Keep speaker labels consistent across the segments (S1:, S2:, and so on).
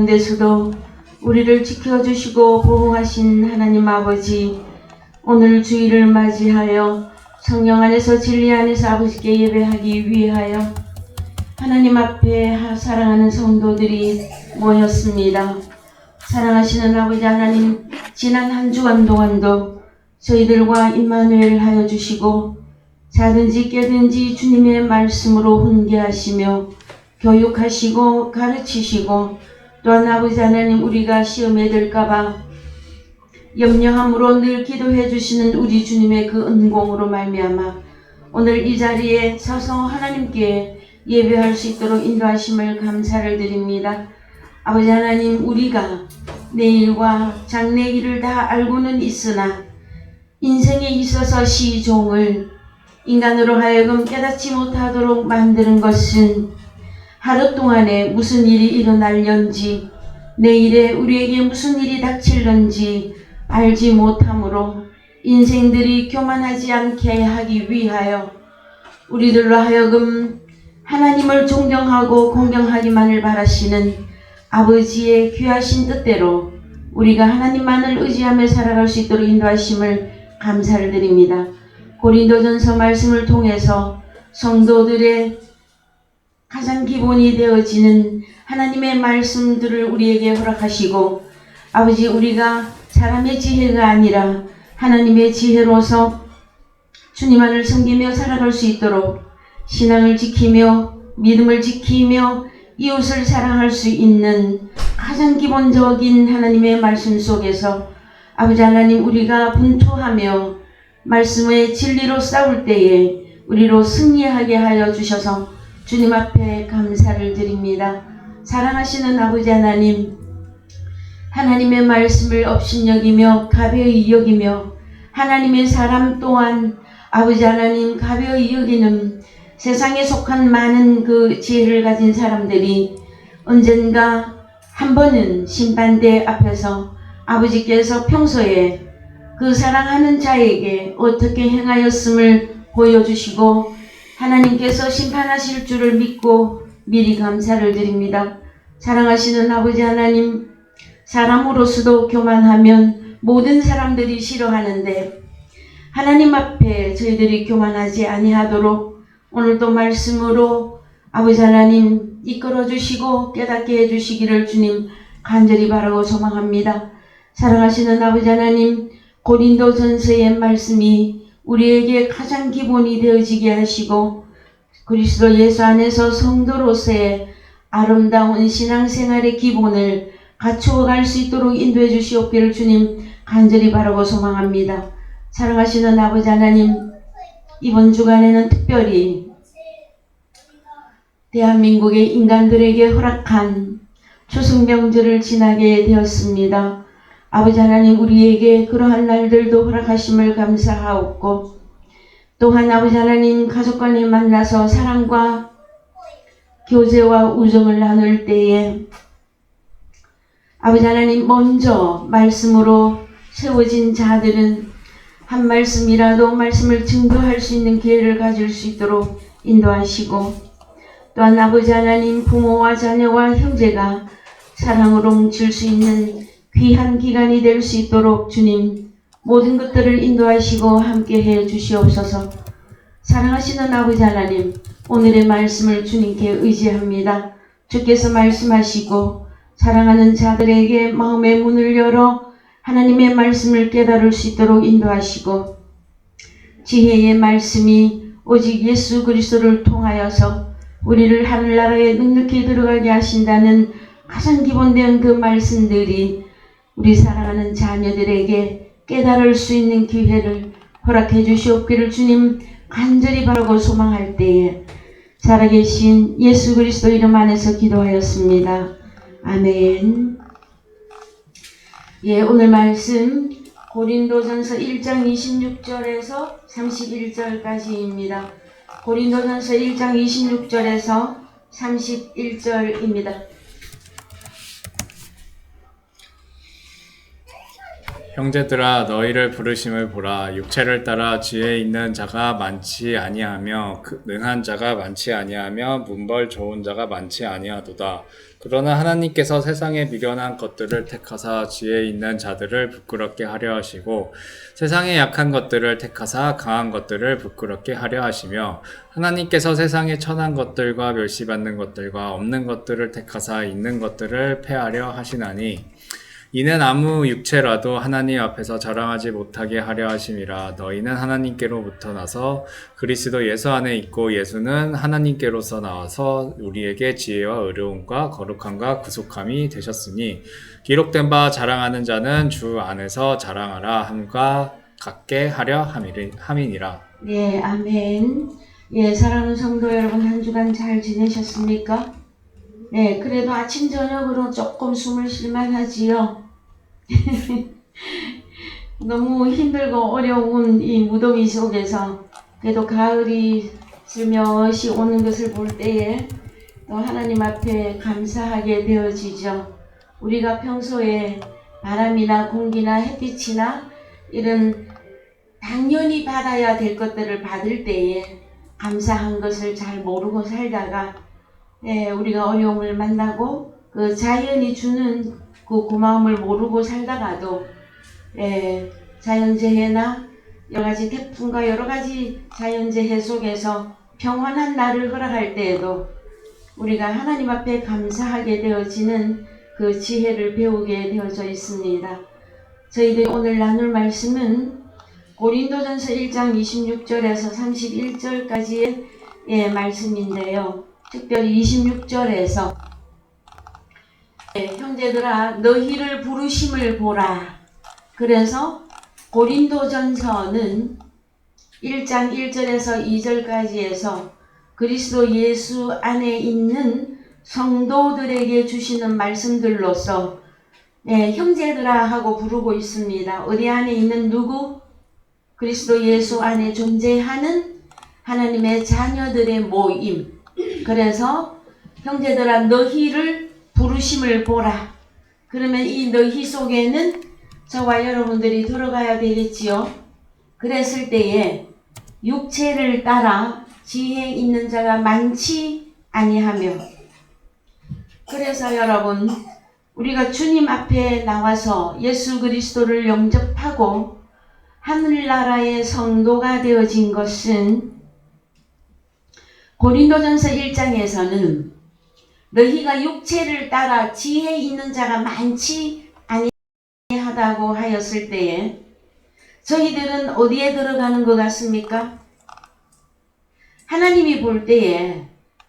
S1: 가운데서도 우리를 지켜주시고 보호하신 하나님 아버지, 오늘 주일을 맞이하여 성령 안에서 진리 안에서 아버지께 예배하기 위하여 하나님 앞에 사랑하는 성도들이 모였습니다. 사랑하시는 아버지 하나님, 지난 한 주간 동안도 저희들과 임마누엘 하여 주시고 자든지 깨든지 주님의 말씀으로 훈계하시며 교육하시고 가르치시고, 또한 아버지 하나님 우리가 시험에 들까봐 염려함으로 늘 기도해 주시는 우리 주님의 그 은공으로 말미암아 오늘 이 자리에 서서 하나님께 예배할 수 있도록 인도하심을 감사를 드립니다. 아버지 하나님, 우리가 내일과 장래일을 다 알고는 있으나 인생에 있어서 시종을 인간으로 하여금 깨닫지 못하도록 만드는 것은 하루 동안에 무슨 일이 일어날런지, 내일에 우리에게 무슨 일이 닥칠런지 알지 못하므로 인생들이 교만하지 않게 하기 위하여 우리들로 하여금 하나님을 존경하고 공경하기만을 바라시는 아버지의 귀하신 뜻대로 우리가 하나님만을 의지하며 살아갈 수 있도록 인도하심을 감사를 드립니다. 고린도전서 말씀을 통해서 성도들의 가장 기본이 되어지는 하나님의 말씀들을 우리에게 허락하시고, 아버지, 우리가 사람의 지혜가 아니라 하나님의 지혜로서 주님만을 섬기며 살아갈 수 있도록 신앙을 지키며 믿음을 지키며 이웃을 사랑할 수 있는 가장 기본적인 하나님의 말씀 속에서 아버지 하나님, 우리가 분투하며 말씀의 진리로 싸울 때에 우리로 승리하게 하여 주셔서 주님 앞에 감사를 드립니다. 사랑하시는 아버지 하나님, 하나님의 말씀을 업신여기며 가벼이 여기며 하나님의 사람 또한 아버지 하나님 가벼이 여기는 세상에 속한 많은 그 지혜를 가진 사람들이 언젠가 한 번은 심판대 앞에서 아버지께서 평소에 그 사랑하는 자에게 어떻게 행하였음을 보여주시고 하나님께서 심판하실 줄을 믿고 미리 감사를 드립니다. 사랑하시는 아버지 하나님, 사람으로서도 교만하면 모든 사람들이 싫어하는데 하나님 앞에 저희들이 교만하지 아니하도록 오늘도 말씀으로 아버지 하나님 이끌어 주시고 깨닫게 해주시기를 주님 간절히 바라고 소망합니다. 사랑하시는 아버지 하나님, 고린도전서의 말씀이 우리에게 가장 기본이 되어지게 하시고 그리스도 예수 안에서 성도로서의 아름다운 신앙생활의 기본을 갖추어 갈 수 있도록 인도해 주시옵기를 주님 간절히 바라고 소망합니다. 사랑하시는 아버지 하나님, 이번 주간에는 특별히 대한민국의 인간들에게 허락한 추석 명절을 지나게 되었습니다. 아버지 하나님, 우리에게 그러한 날들도 허락하심을 감사하옵고, 또한 아버지 하나님 가족 간에 만나서 사랑과 교제와 우정을 나눌 때에 아버지 하나님 먼저 말씀으로 세워진 자들은 한 말씀이라도 말씀을 증거할 수 있는 기회를 가질 수 있도록 인도하시고, 또한 아버지 하나님 부모와 자녀와 형제가 사랑으로 뭉칠 수 있는 귀한 기간이 될 수 있도록 주님 모든 것들을 인도하시고 함께해 주시옵소서. 사랑하시는 아버지 하나님, 오늘의 말씀을 주님께 의지합니다. 주께서 말씀하시고 사랑하는 자들에게 마음의 문을 열어 하나님의 말씀을 깨달을 수 있도록 인도하시고, 지혜의 말씀이 오직 예수 그리스도를 통하여서 우리를 하늘나라에 넉넉히 들어가게 하신다는 가장 기본된 그 말씀들이 우리 사랑하는 자녀들에게 깨달을 수 있는 기회를 허락해 주시옵기를 주님 간절히 바라고 소망할 때에 살아계신 예수 그리스도 이름 안에서 기도하였습니다. 아멘. 예, 오늘 말씀 고린도전서 1장 26절에서 31절까지입니다. 고린도전서 1장 26절에서 31절입니다.
S2: 형제들아 너희를 부르심을 보라. 육체를 따라 지혜 있는 자가 많지 아니하며 능한 자가 많지 아니하며 문벌 좋은 자가 많지 아니하도다. 그러나 하나님께서 세상에 미련한 것들을 택하사 지혜 있는 자들을 부끄럽게 하려 하시고 세상에 약한 것들을 택하사 강한 것들을 부끄럽게 하려 하시며 하나님께서 세상에 천한 것들과 멸시받는 것들과 없는 것들을 택하사 있는 것들을 패하려 하시나니 이는 아무 육체라도 하나님 앞에서 자랑하지 못하게 하려 하심이라. 너희는 하나님께로부터 나서 그리스도 예수 안에 있고 예수는 하나님께로서 나와서 우리에게 지혜와 의로움과 거룩함과 구속함이 되셨으니 기록된 바 자랑하는 자는 주 안에서 자랑하라 함과 같게 하려 함이니라.
S1: 네, 아멘. 예, 사랑하는 성도 여러분, 한 주간 잘 지내셨습니까? 네, 그래도 아침 저녁으로 조금 숨을 쉴만 하지요. 너무 힘들고 어려운 이 무더위 속에서 그래도 가을이 슬며시 오는 것을 볼 때에 또 하나님 앞에 감사하게 되어지죠. 우리가 평소에 바람이나 공기나 햇빛이나 이런 당연히 받아야 될 것들을 받을 때에 감사한 것을 잘 모르고 살다가 우리가 어려움을 만나고 그 자연이 주는 그 고마움을 모르고 살다가도 자연재해나 여러가지 태풍과 여러가지 자연재해 속에서 평온한 날을 허락할 때에도 우리가 하나님 앞에 감사하게 되어지는 그 지혜를 배우게 되어져 있습니다. 저희들이 오늘 나눌 말씀은 고린도전서 1장 26절에서 31절까지의 말씀인데요. 특별히 26절에서 형제들아 너희를 부르심을 보라. 그래서 고린도전서는 1장 1절에서 2절까지에서 그리스도 예수 안에 있는 성도들에게 주시는 말씀들로서 형제들아 하고 부르고 있습니다. 어디 안에 있는 누구? 그리스도 예수 안에 존재하는 하나님의 자녀들의 모임. 그래서 형제들아 너희를 부르심을 보라. 그러면 이 너희 속에는 저와 여러분들이 들어가야 되겠지요. 그랬을 때에 육체를 따라 지혜 있는 자가 많지 아니하며, 그래서 여러분 우리가 주님 앞에 나와서 예수 그리스도를 영접하고 하늘나라의 성도가 되어진 것은 고린도전서 1장에서는 너희가 육체를 따라 지혜 있는 자가 많지 아니하다고 하였을 때에 저희들은 어디에 들어가는 것 같습니까? 하나님이 볼 때에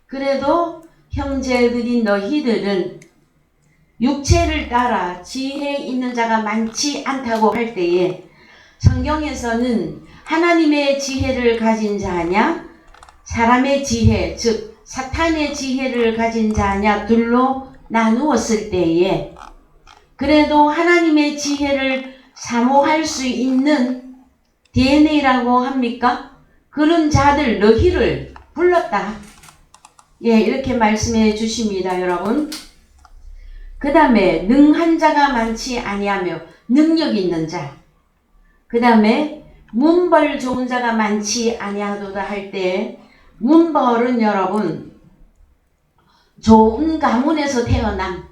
S1: 그래도 형제들인 너희들은 육체를 따라 지혜 있는 자가 많지 않다고 할 때에 성경에서는 하나님의 지혜를 가진 자냐 사람의 지혜 즉 사탄의 지혜를 가진 자냐 둘로 나누었을 때에 그래도 하나님의 지혜를 사모할 수 있는 DNA라고 합니까? 그런 자들 너희를 불렀다. 이렇게 말씀해 주십니다, 여러분. 그 다음에 능한 자가 많지 아니하며 능력 있는 자. 그 다음에 문벌 좋은 자가 많지 아니하도다 할 때 문벌은 여러분 좋은 가문에서 태어남,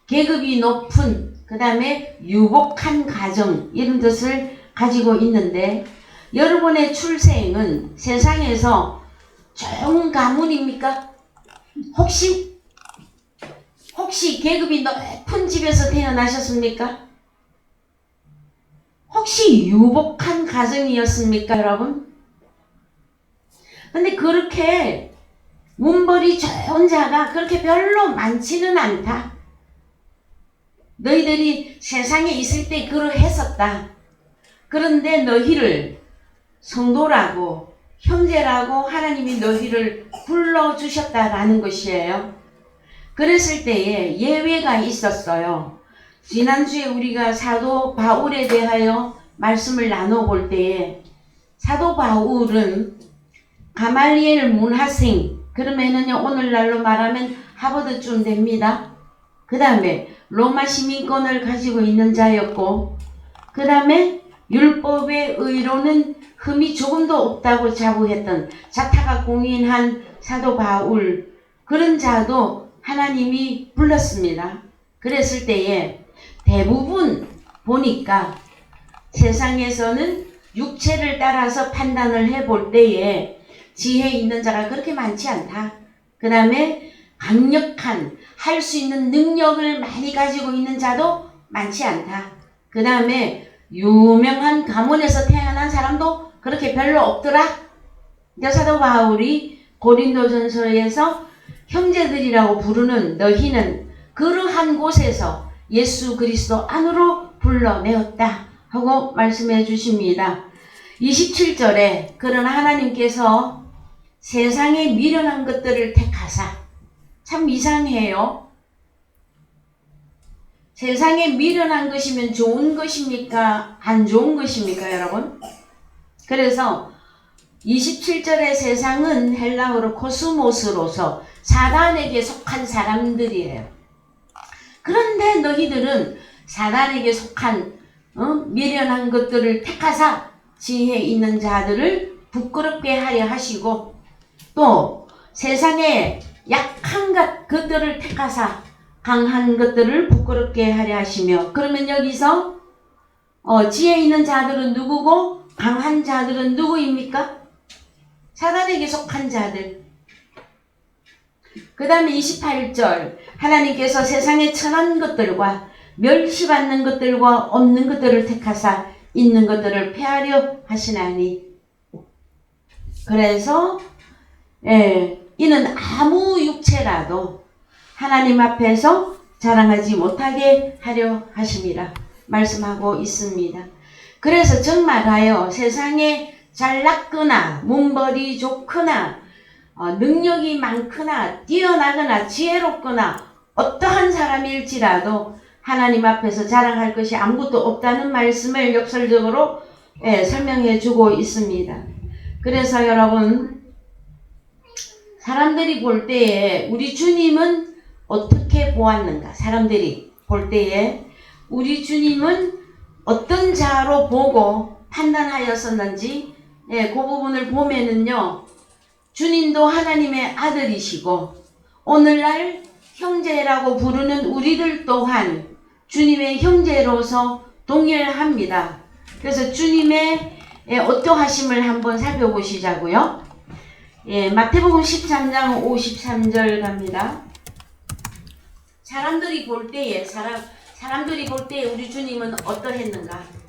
S1: 계급이 높은, 그 다음에 유복한 가정 이런 뜻을 가지고 있는데 여러분의 출생은 세상에서 좋은 가문입니까? 혹시 계급이 높은 집에서 태어나셨습니까? 혹시 유복한 가정이었습니까, 여러분? 근데 그렇게 문벌이 좋은 자가 그렇게 별로 많지는 않다. 너희들이 세상에 있을 때 그러했었다. 그런데 너희를 성도라고 형제라고 하나님이 너희를 불러주셨다라는 것이에요. 그랬을 때에 예외가 있었어요. 지난주에 우리가 사도 바울에 대하여 말씀을 나눠볼 때에 사도 바울은 가말리엘 문하생, 그러면은요 오늘날로 말하면 하버드쯤 됩니다. 그 다음에 로마 시민권을 가지고 있는 자였고 그 다음에 율법의 의로는 흠이 조금도 없다고 자부했던 자타가 공인한 사도 바울, 그런 자도 하나님이 불렀습니다. 그랬을 때에 대부분 보니까 세상에서는 육체를 따라서 판단을 해볼 때에 지혜 있는 자가 그렇게 많지 않다. 그 다음에 강력한 할 수 있는 능력을 많이 가지고 있는 자도 많지 않다. 그 다음에 유명한 가문에서 태어난 사람도 그렇게 별로 없더라. 사도 바울이 고린도전서에서 형제들이라고 부르는 너희는 그러한 곳에서 예수 그리스도 안으로 불러내었다 하고 말씀해 주십니다. 27절에 그러나 하나님께서 세상에 미련한 것들을 택하사, 참 이상해요. 세상에 미련한 것이면 좋은 것입니까? 안 좋은 것입니까, 여러분? 그래서 27절의 세상은 헬라어로 코스모스로서 사단에게 속한 사람들이에요. 그런데 너희들은 사단에게 속한 미련한 것들을 택하사 지혜 있는 자들을 부끄럽게 하려 하시고, 또 세상에 약한 것들을 택하사 강한 것들을 부끄럽게 하려 하시며, 그러면 여기서 지혜 있는 자들은 누구고 강한 자들은 누구입니까? 사단에게 속한 자들. 그 다음에 28절 하나님께서 세상에 천한 것들과 멸시받는 것들과 없는 것들을 택하사 있는 것들을 폐하려 하시나니. 그래서 이는 아무 육체라도 하나님 앞에서 자랑하지 못하게 하려 하심이라 말씀하고 있습니다. 그래서 정말하여 세상에 잘났거나 문벌이 좋거나 능력이 많거나 뛰어나거나 지혜롭거나 어떠한 사람일지라도 하나님 앞에서 자랑할 것이 아무것도 없다는 말씀을 역설적으로 설명해 주고 있습니다. 그래서 여러분, 사람들이 볼 때에 우리 주님은 어떻게 보았는가? 사람들이 볼 때에 우리 주님은 어떤 자로 보고 판단하였었는지, 그 부분을 보면은요, 주님도 하나님의 아들이시고 오늘날 형제라고 부르는 우리들 또한 주님의 형제로서 동일합니다. 그래서 주님의 어떠하심을 한번 살펴보시자고요. 마태복음 13장 53절 갑니다. 사람들이 볼 때에 사람들이 볼 때에 우리 주님은 어떠했는가?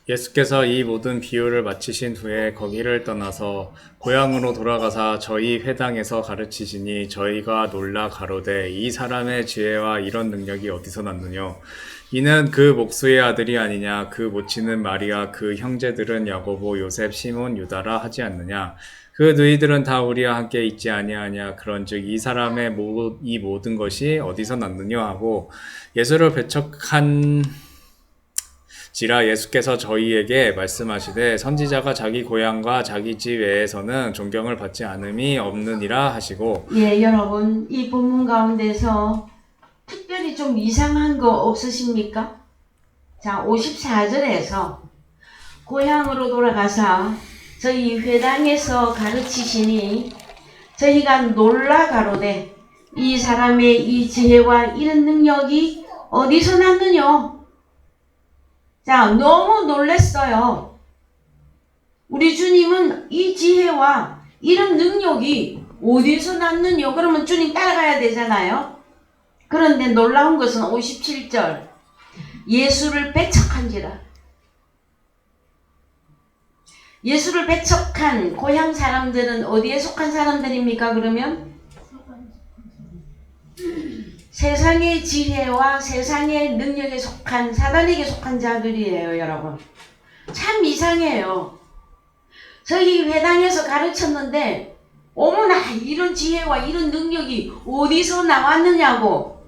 S2: 예수께서 이 모든 비유를 마치신 후에 거기를 떠나서 고향으로 돌아가사 저희 회당에서 가르치시니 저희가 놀라 가로되 이 사람의 지혜와 이런 능력이 어디서 났느냐? 이는 그 목수의 아들이 아니냐? 그 모치는 마리아, 그 형제들은 야고보, 요셉, 시몬, 유다라 하지 않느냐? 그 너희들은 다 우리와 함께 있지 아니하냐? 그런즉 이 사람의 이 모든 것이 어디서 났느냐 하고 예수를 배척한 지라 예수께서 저희에게 말씀하시되 선지자가 자기 고향과 자기 집 외에서는 존경을 받지 않음이 없느니라 하시고.
S1: 여러분, 이 본문 가운데서 특별히 좀 이상한 거 없으십니까? 자, 54절에서 고향으로 돌아가서 저희 회당에서 가르치시니 저희가 놀라 가로되 이 사람의 이 지혜와 이런 능력이 어디서 났느냐? 자, 너무 놀랬어요. 우리 주님은 이 지혜와 이런 능력이 어디서 났느냐? 그러면 주님 따라가야 되잖아요. 그런데 놀라운 것은 57절 예수를 배척한지라. 예수를 배척한 고향 사람들은 어디에 속한 사람들입니까? 그러면 세상의 지혜와 세상의 능력에 속한 사단에게 속한 자들이에요, 여러분. 참 이상해요. 저희 회당에서 가르쳤는데 어머나 이런 지혜와 이런 능력이 어디서 나왔느냐고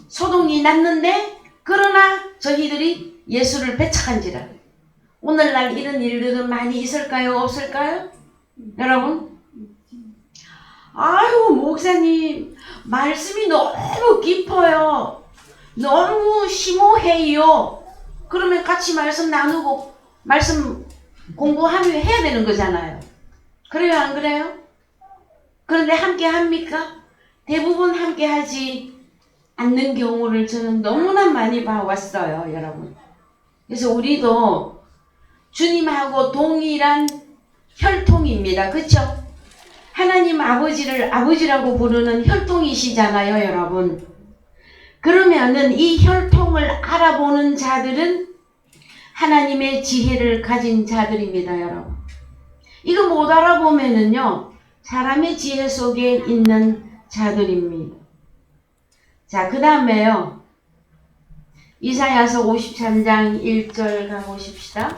S1: 소동이 났는데, 그러나 저희들이 예수를 배척한지라. 오늘날 이런 일들은 많이 있을까요? 없을까요? 여러분? 아유, 목사님 말씀이 너무 깊어요. 너무 심오해요. 그러면 같이 말씀 나누고 말씀 공부하면 해야 되는 거잖아요. 그래요, 안 그래요? 그런데 함께 합니까? 대부분 함께 하지 않는 경우를 저는 너무나 많이 봐왔어요, 여러분. 그래서 우리도 주님하고 동일한 혈통입니다. 그렇죠? 하나님 아버지를 아버지라고 부르는 혈통이시잖아요, 여러분. 그러면은 이 혈통을 알아보는 자들은 하나님의 지혜를 가진 자들입니다, 여러분. 이거 못 알아보면은요, 사람의 지혜 속에 있는 자들입니다. 자, 그 다음에요. 이사야서 53장 1절 가보십시다.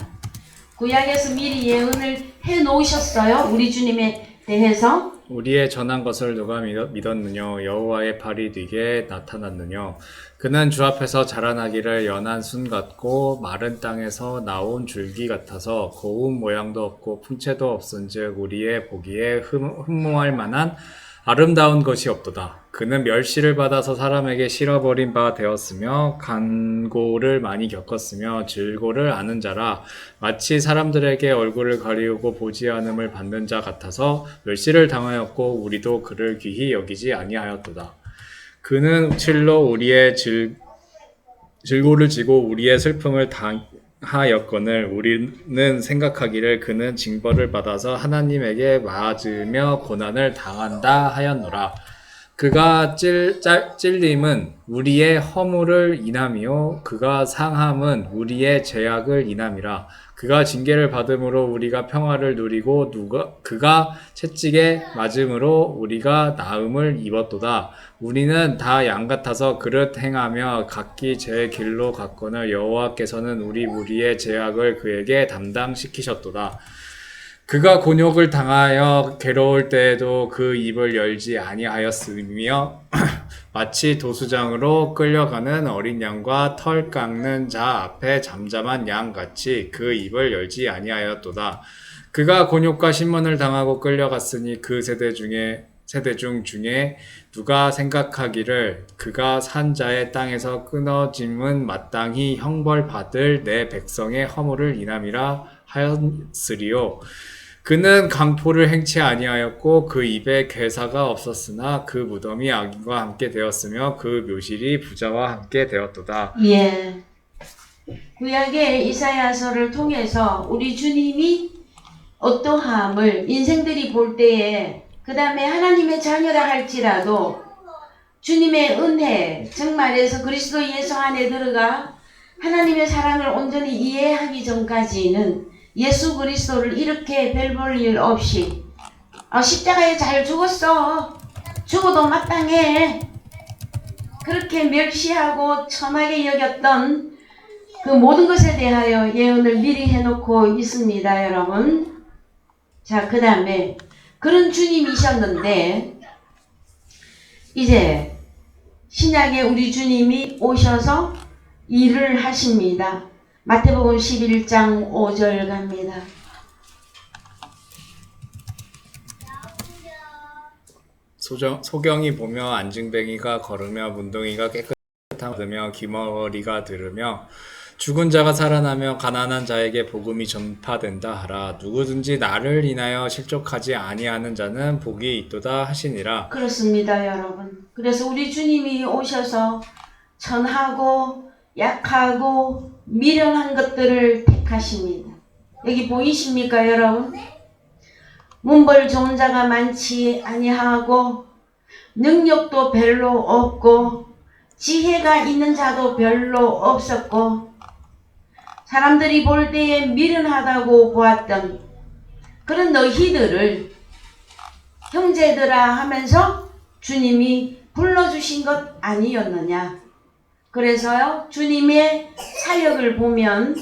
S1: 구약에서 미리 예언을 해 놓으셨어요. 우리 주님에 대해서.
S2: 우리의 전한 것을 누가 믿었느냐? 여호와의 팔이 네게 나타났느냐? 그는 주 앞에서 자라나기를 연한 순 같고 마른 땅에서 나온 줄기 같아서 고운 모양도 없고 풍채도 없은즉 우리의 보기에 흠모할 만한 아름다운 것이 없도다. 그는 멸시를 받아서 사람에게 실어버린 바 되었으며 간고를 많이 겪었으며 질고를 아는 자라 마치 사람들에게 얼굴을 가리우고 보지 않음을 받는 자 같아서 멸시를 당하였고 우리도 그를 귀히 여기지 아니하였도다. 그는 칠로 우리의 질고를 지고 우리의 슬픔을 당하였거늘 우리는 생각하기를 그는 징벌을 받아서 하나님에게 맞으며 고난을 당한다 하였노라. 그가 찔림은 우리의 허물을 인함이요 그가 상함은 우리의 죄악을 인함이라. 그가 징계를 받음으로 우리가 평화를 누리고 그가 채찍에 맞음으로 우리가 나음을 입었도다. 우리는 다 양 같아서 그릇 행하며 각기 제 길로 갔거늘 여호와께서는 우리 무리의 죄악을 그에게 담당시키셨도다. 그가 곤욕을 당하여 괴로울 때에도 그 입을 열지 아니하였으며 마치 도수장으로 끌려가는 어린 양과 털 깎는 자 앞에 잠잠한 양같이 그 입을 열지 아니하였도다. 그가 곤욕과 신문을 당하고 끌려갔으니 그 세대 중 중에 누가 생각하기를 그가 산 자의 땅에서 끊어짐은 마땅히 형벌받을 내 백성의 허물을 인함이라 하였으리요. 그는 강포를 행치 아니하였고 그 입에 괴사가 없었으나 그 무덤이 악인과 함께 되었으며 그 묘실이 부자와 함께 되었도다.
S1: 예. 구약의 이사야서를 통해서 우리 주님이 어떠함을 인생들이 볼 때에 그 다음에 하나님의 자녀라 할지라도 주님의 은혜, 정말에서 그리스도 예수 안에 들어가 하나님의 사랑을 온전히 이해하기 전까지는 예수 그리스도를 이렇게 별 볼 일 없이 십자가에 잘 죽었어. 죽어도 마땅해. 그렇게 멸시하고 천하게 여겼던 그 모든 것에 대하여 예언을 미리 해놓고 있습니다, 여러분. 자, 그 다음에 그런 주님이셨는데 이제 신약에 우리 주님이 오셔서 일을 하십니다. 마태복음 11장 5절 갑니다.
S2: 소경이 보며 안증뱅이가 걸으며 문둥이가 깨끗함 얻으며 귀머거리가 들으며 죽은 자가 살아나며 가난한 자에게 복음이 전파된다 하라. 누구든지 나를 인하여 실족하지 아니하는 자는 복이 있도다 하시니라.
S1: 그렇습니다, 여러분. 그래서 우리 주님이 오셔서 천하고 약하고 미련한 것들을 택하십니다. 여기 보이십니까, 여러분? 문벌 좋은 자가 많지 아니하고 능력도 별로 없고 지혜가 있는 자도 별로 없었고 사람들이 볼 때에 미련하다고 보았던 그런 너희들을 형제들아 하면서 주님이 불러주신 것 아니었느냐. 그래서요, 주님의 사역을 보면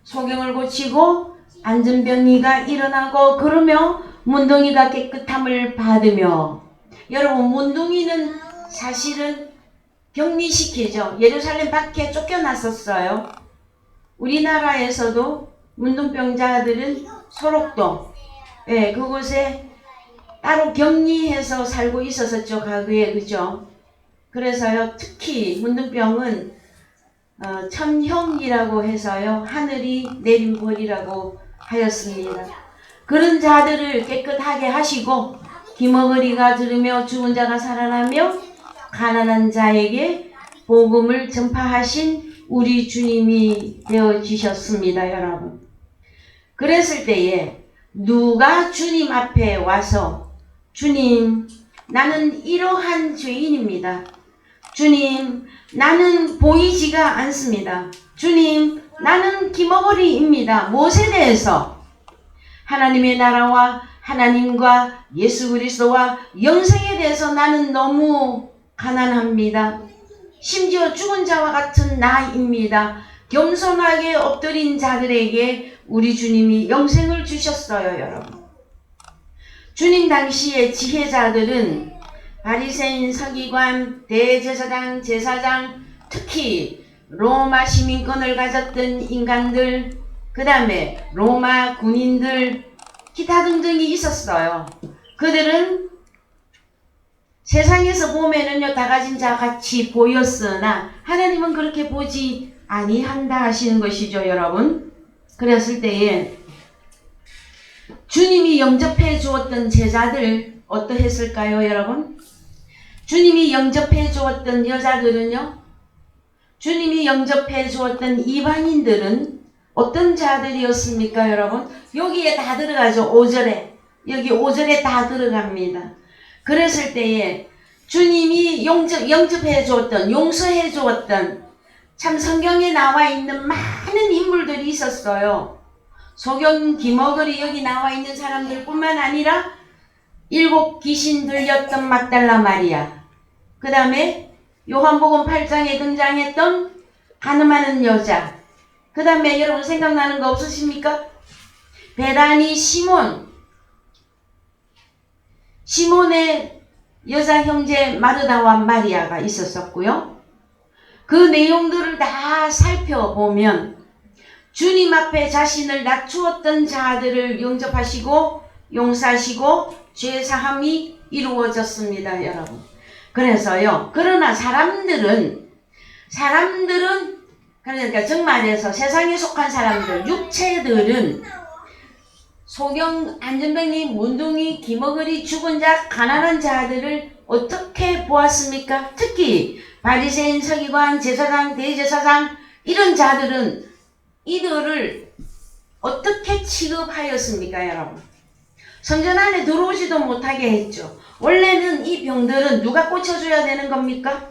S1: 소경을 고치고 안전병이가 일어나고 그러며 문둥이가 깨끗함을 받으며, 여러분 문둥이는 사실은 격리시키죠. 예루살렘 밖에 쫓겨났었어요. 우리나라에서도 문둥병자들은 소록도 그곳에 따로 격리해서 살고 있었었죠, 과거에. 그죠? 그래서요, 특히 문둥병은 천형이라고 해서요, 하늘이 내린 벌이라고 하였습니다. 그런 자들을 깨끗하게 하시고 기머거리가 들으며 죽은 자가 살아나며 가난한 자에게 복음을 전파하신 우리 주님이 되어지셨습니다, 여러분. 그랬을 때에 누가 주님 앞에 와서 주님, 나는 이러한 죄인입니다. 주님, 나는 보이지가 않습니다. 주님, 나는 기머거리입니다. 무엇에 대해서? 하나님의 나라와 하나님과 예수 그리스도와 영생에 대해서 나는 너무 가난합니다. 심지어 죽은 자와 같은 나입니다. 겸손하게 엎드린 자들에게 우리 주님이 영생을 주셨어요, 여러분. 주님 당시의 지혜자들은 바리새인, 서기관, 대제사장, 제사장, 특히 로마 시민권을 가졌던 인간들, 그 다음에 로마 군인들, 기타 등등이 있었어요. 그들은 세상에서 보면은요, 다 가진 자 같이 보였으나 하나님은 그렇게 보지 아니한다 하시는 것이죠, 여러분. 그랬을 때에 주님이 영접해 주었던 제자들 어떠했을까요, 여러분? 주님이 영접해 주었던 여자들은요, 주님이 영접해 주었던 이방인들은 어떤 자들이었습니까, 여러분? 여기에 다 들어가죠, 5절에. 여기 5절에 다 들어갑니다. 그랬을 때에 주님이 영접해 주었던, 용서해 주었던, 참 성경에 나와 있는 많은 인물들이 있었어요. 소경, 기머거리 여기 나와 있는 사람들 뿐만 아니라 7 귀신 들렸던 막달라 마리아, 그 다음에 요한복음 8장에 등장했던 가늠하는 여자, 그 다음에 여러분 생각나는 거 없으십니까? 베다니 시몬의 여자 형제 마르다와 마리아가 있었었고요. 그 내용들을 다 살펴보면 주님 앞에 자신을 낮추었던 자들을 영접하시고 용서하시고 죄사함이 이루어졌습니다, 여러분. 그래서요, 그러나 사람들은 그러니까 정말해서 세상에 속한 사람들, 육체들은 소경, 안전뱅이, 문둥이, 기머거리, 죽은 자, 가난한 자들을 어떻게 보았습니까? 특히 바리새인, 서기관, 제사장, 대제사장 이런 자들은 이들을 어떻게 취급하였습니까, 여러분? 성전 안에 들어오지도 못하게 했죠. 원래는 이 병들은 누가 고쳐줘야 되는 겁니까?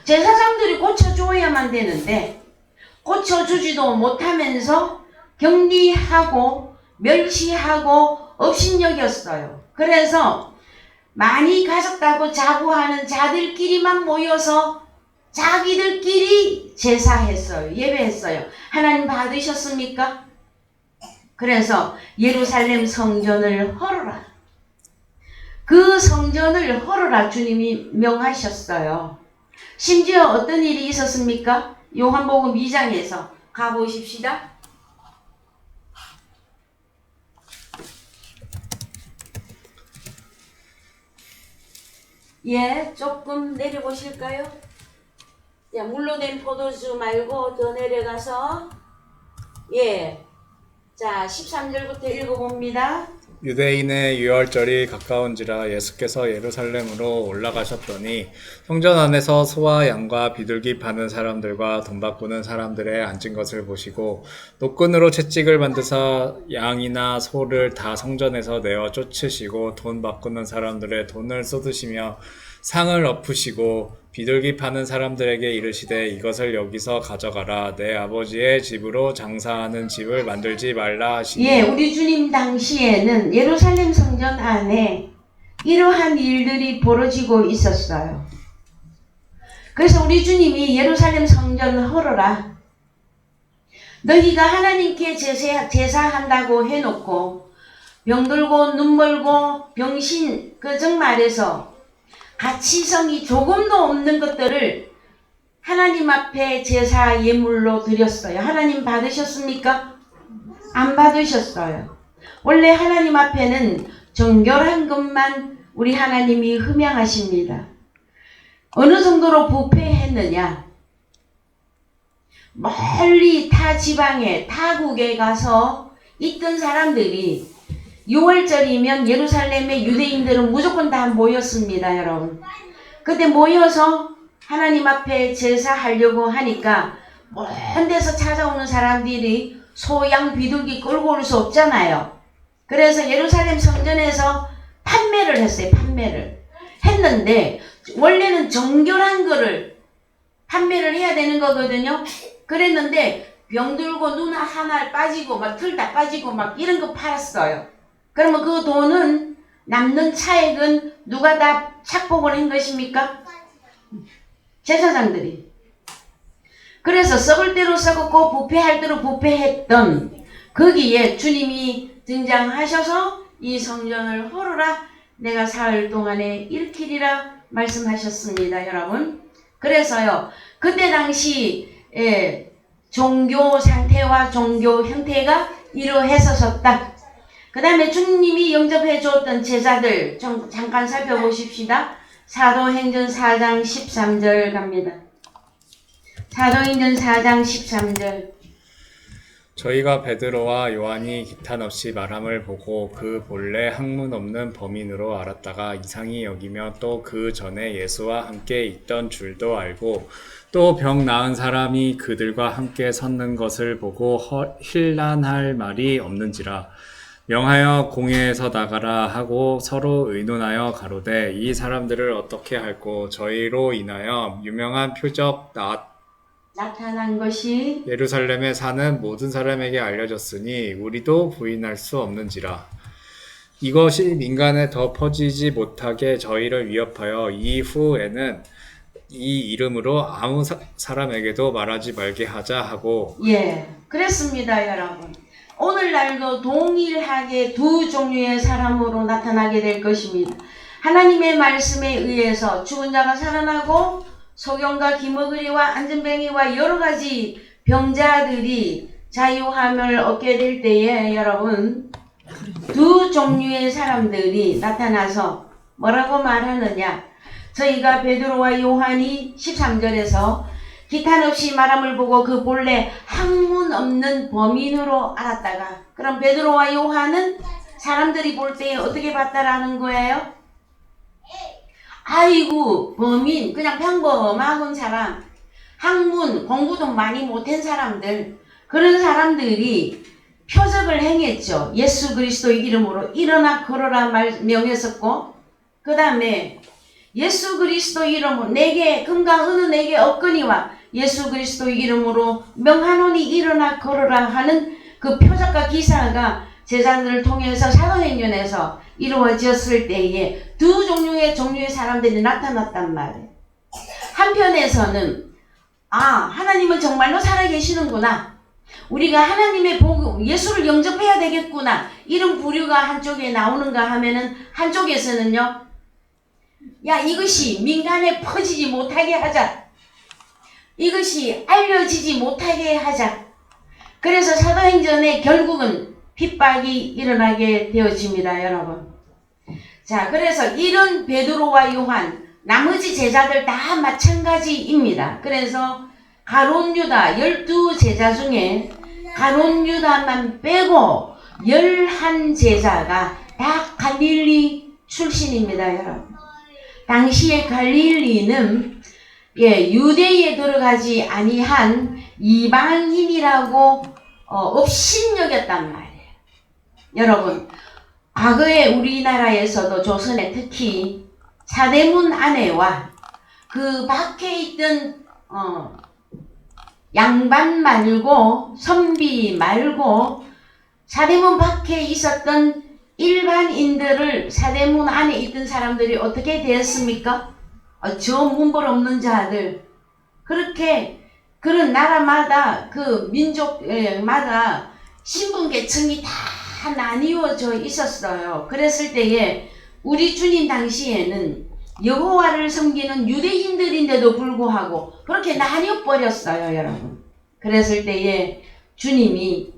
S1: 제사장들이 고쳐줘야만 되는데 고쳐주지도 못하면서 격리하고 멸시하고 업신여겼어요. 그래서 많이 가졌다고 자부하는 자들끼리만 모여서 자기들끼리 제사했어요. 예배했어요. 하나님 받으셨습니까? 그래서 예루살렘 성전을 헐어라. 그 성전을 헐어라 주님이 명하셨어요. 심지어 어떤 일이 있었습니까? 요한복음 2장에서 가보십시다. 예, 조금 내려보실까요? 야, 물로 된 포도주 말고 더 내려가서 예, 자 13절부터 읽어봅니다.
S2: 유대인의 유월절이 가까운지라 예수께서 예루살렘으로 올라가셨더니 성전 안에서 소와 양과 비둘기 파는 사람들과 돈 바꾸는 사람들의 앉은 것을 보시고 노끈으로 채찍을 만드사 양이나 소를 다 성전에서 내어 쫓으시고 돈 바꾸는 사람들의 돈을 쏟으시며 상을 엎으시고 비둘기 파는 사람들에게 이르시되 이것을 여기서 가져가라. 내 아버지의 집으로 장사하는 집을 만들지 말라 하시니.
S1: 예, 우리 주님 당시에는 예루살렘 성전 안에 이러한 일들이 벌어지고 있었어요. 그래서 우리 주님이 예루살렘 성전 헐어라. 너희가 하나님께 제사한다고 해놓고 병들고 눈멀고 병신 그 정말에서 가치성이 조금도 없는 것들을 하나님 앞에 제사 예물로 드렸어요. 하나님 받으셨습니까? 안 받으셨어요. 원래 하나님 앞에는 정결한 것만 우리 하나님이 흠양하십니다. 어느 정도로 부패했느냐? 멀리 타 지방에 타국에 가서 있던 사람들이 6월절이면 예루살렘의 유대인들은 무조건 다 모였습니다, 여러분. 그때 모여서 하나님 앞에 제사하려고 하니까 먼 데서 찾아오는 사람들이 소양 비둘기 끌고 올 수 없잖아요. 그래서 예루살렘 성전에서 판매를 했어요. 판매를 했는데 원래는 정결한 거를 판매를 해야 되는 거거든요. 그랬는데 병들고 눈 하나 빠지고 막 털 다 빠지고 막 이런 거 팔았어요. 그러면 그 돈은 남는 차액은 누가 다 착복을 한 것입니까? 제사장들이. 그래서 썩을 대로 썩었고 부패할 대로 부패했던 거기에 주님이 등장하셔서 이 성전을 헐어라 내가 사흘 동안에 일으키리라 말씀하셨습니다, 여러분. 그래서요, 그때 당시 종교 상태와 종교 형태가 이러했었다. 그 다음에 주님이 영접해 주었던 제자들 좀 잠깐 살펴보십시다. 사도행전 4장 13절 갑니다. 사도행전 4장 13절.
S2: 저희가 베드로와 요한이 기탄 없이 말함을 보고 그 본래 학문 없는 범인으로 알았다가 이상히 여기며 또 그 전에 예수와 함께 있던 줄도 알고 또 병 나은 사람이 그들과 함께 섰는 것을 보고 힐난할 말이 없는지라 명하여 공회에서 나가라 하고 서로 의논하여 가로되 이 사람들을 어떻게 할꼬 저희로 인하여 유명한 표적
S1: 나타난 것이
S2: 예루살렘에 사는 모든 사람에게 알려졌으니 우리도 부인할 수 없는지라. 이것이 민간에 더 퍼지지 못하게 저희를 위협하여 이후에는 이 이름으로 아무 사람에게도 말하지 말게 하자 하고.
S1: 예, 그랬습니다, 여러분. 오늘날도 동일하게 두 종류의 사람으로 나타나게 될 것입니다. 하나님의 말씀에 의해서 죽은 자가 살아나고 소경과 기머거리와 안전뱅이와 여러가지 병자들이 자유함을 얻게 될 때에 여러분 두 종류의 사람들이 나타나서 뭐라고 말하느냐. 저희가 베드로와 요한이 13절에서 기탄 없이 말함을 보고 그 본래 학문 없는 범인으로 알았다가, 그럼 베드로와 요한은 사람들이 볼 때 어떻게 봤다라는 거예요? 아이고 범인, 그냥 평범한 사람, 학문 공부도 많이 못한 사람들, 그런 사람들이 표적을 행했죠. 예수 그리스도의 이름으로 일어나 걸어라 명했었고, 그 다음에 예수 그리스도의 이름으로 내게 금강 어느 내게 없거니와 예수 그리스도의 이름으로 명하노니 일어나 걸어라 하는 그 표적과 기사가 제자들을 통해서 사도행전에서 이루어졌을 때에 두 종류의 사람들이 나타났단 말이에요. 한편에서는 하나님은 정말로 살아계시는구나, 우리가 하나님의 복음 예수를 영접해야 되겠구나, 이런 부류가 한쪽에 나오는가 하면은 한쪽에서는요, 야 이것이 민간에 퍼지지 못하게 하자, 이것이 알려지지 못하게 하자. 그래서 사도행전에 결국은 핍박이 일어나게 되어집니다, 여러분. 자, 그래서 이런 베드로와 요한, 나머지 제자들 다 마찬가지입니다. 그래서 가룟 유다 12제자 중에 가룟 유다만 빼고 11제자가 다 갈릴리 출신입니다, 여러분. 당시에 갈릴리는 유대에 들어가지 아니한 이방인이라고 업신여겼단 말이에요. 여러분, 과거에 우리나라에서도 조선에 특히 사대문 안에와 그 밖에 있던 양반 말고 선비 말고 사대문 밖에 있었던 일반인들을 사대문 안에 있던 사람들이 어떻게 되었습니까? 저 문벌 없는 자들, 그렇게 그런 나라마다 그 민족마다 신분계층이 다 나뉘어져 있었어요. 그랬을 때에 우리 주님 당시에는 여호와를 섬기는 유대인들인데도 불구하고 그렇게 나뉘어버렸어요, 여러분. 그랬을 때에 주님이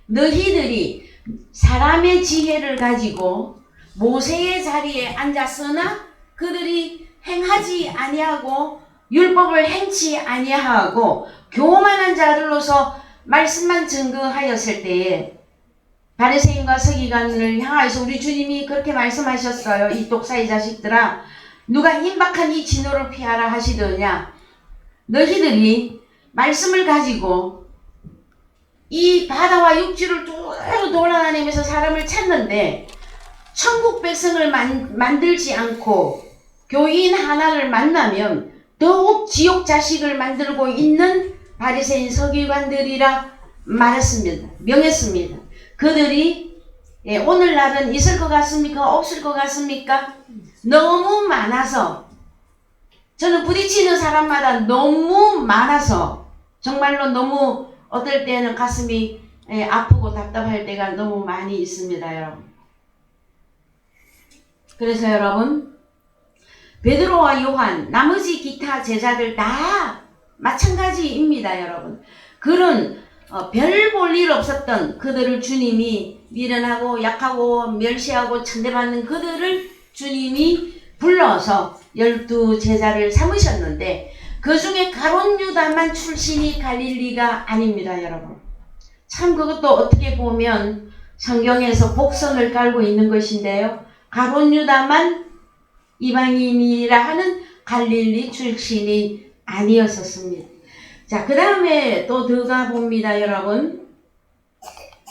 S1: 너희들이 사람의 지혜를 가지고 모세의 자리에 앉았으나 그들이 행하지 아니하고 율법을 행치 아니하고 교만한 자들로서 말씀만 증거하였을 때에 바리새인과 서기관을 향하여서 우리 주님이 그렇게 말씀하셨어요. 이 독사의 자식들아, 누가 임박한 이 진노를 피하라 하시더냐. 너희들이 말씀을 가지고 이 바다와 육지를 쭉 돌아다니면서 사람을 찾는데 천국 백성을 만들지 않고 교인 하나를 만나면 더욱 지옥 자식을 만들고 있는 바리새인 서기관들이라 말했습니다. 명했습니다. 그들이 오늘날은 있을 것 같습니까? 없을 것 같습니까? 너무 많아서, 저는 부딪히는 사람마다 너무 많아서 정말로 너무 어떨 때는 가슴이 아프고 답답할 때가 너무 많이 있습니다, 여러분. 그래서 여러분, 베드로와 요한, 나머지 기타 제자들 다 마찬가지입니다, 여러분. 그런 별 볼 일 없었던 그들을 주님이 미련하고 약하고 멸시하고 천대받는 그들을 주님이 불러서 12 제자를 삼으셨는데 그 중에 가룟 유다만 출신이 갈릴리가 아닙니다, 여러분. 참 그것도 어떻게 보면 성경에서 복선을 깔고 있는 것인데요. 가룟 유다만 이방인이라 하는 갈릴리 출신이 아니었었습니다. 자, 그 다음에 또 들어가 봅니다, 여러분.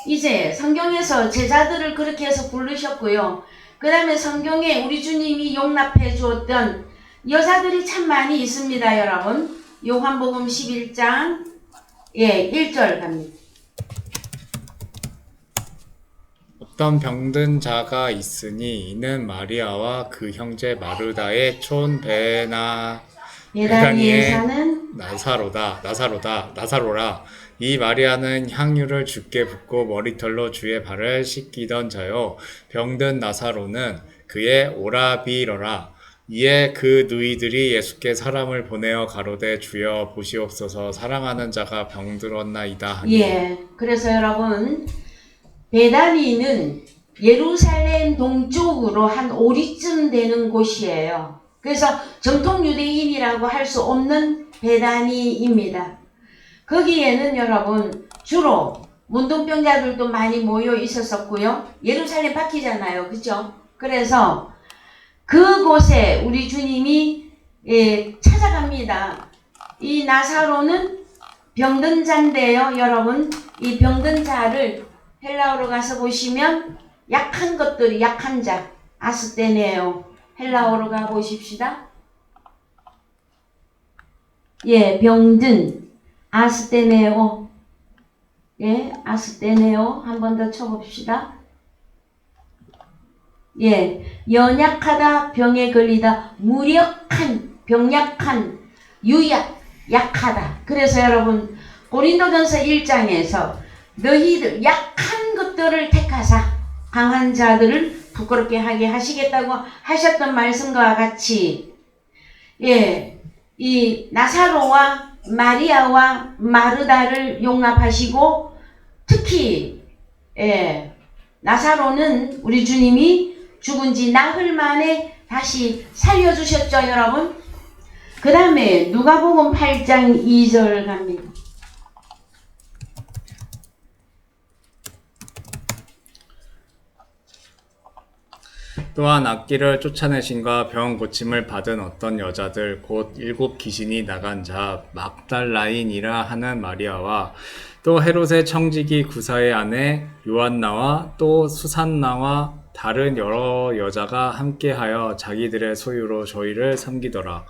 S1: 이제 성경에서 제자들을 그렇게 해서 부르셨고요. 그 다음에 성경에 우리 주님이 용납해 주었던 여자들이 참 많이 있습니다, 여러분. 요한복음 11장 1절 갑니다.
S2: 어떤 병든 자가 있으니 이는 마리아와 그 형제 마르다의 촌
S1: 베다니에 사는
S2: 나사로라. 이 마리아는 향유를 주께 붓고 머리털로 주의 발을 씻기던 자요. 병든 나사로는 그의 오라비러라. 이에 그 누이들이 예수께 사람을 보내어 가로되 주여 보시옵소서 사랑하는 자가 병들었나이다 하니.
S1: 그래서 여러분, 베다니는 예루살렘 동쪽으로 한 5리쯤 되는 곳이에요. 그래서 정통 유대인이라고 할 수 없는 베다니입니다. 거기에는 여러분 주로 문둥병자들도 많이 모여 있었었고요. 예루살렘 밖이잖아요, 그죠? 그래서 그곳에 우리 주님이 찾아갑니다. 이 나사로는 병든 자인데요, 여러분. 이 병든 자를 헬라어로 가서 보시면 약한 것들이 약한 자, 아스테네오. 헬라어로 가 보십시다. 병든 아스테네오. 아스테네오. 한 번 더 쳐봅시다. 연약하다, 병에 걸리다, 무력한, 병약한, 약하다. 그래서 여러분, 고린도전서 1장에서 너희들 약한 것들을 택하사 강한 자들을 부끄럽게 하게 하시겠다고 하셨던 말씀과 같이 이 나사로와 마리아와 마르다를 용납하시고 특히 나사로는 우리 주님이 죽은 지 나흘 만에 다시 살려주셨죠, 여러분. 그 다음에 누가복음 8장 2절 갑니다.
S2: 또한 악기를 쫓아내신과 병 고침을 받은 어떤 여자들 곧 7 귀신이 나간 자 막달라인이라 하는 마리아와 또 헤롯의 청지기 구사의 아내 요한나와 또 수산나와 다른 여러 여자가 함께하여 자기들의 소유로 저희를 섬기더라.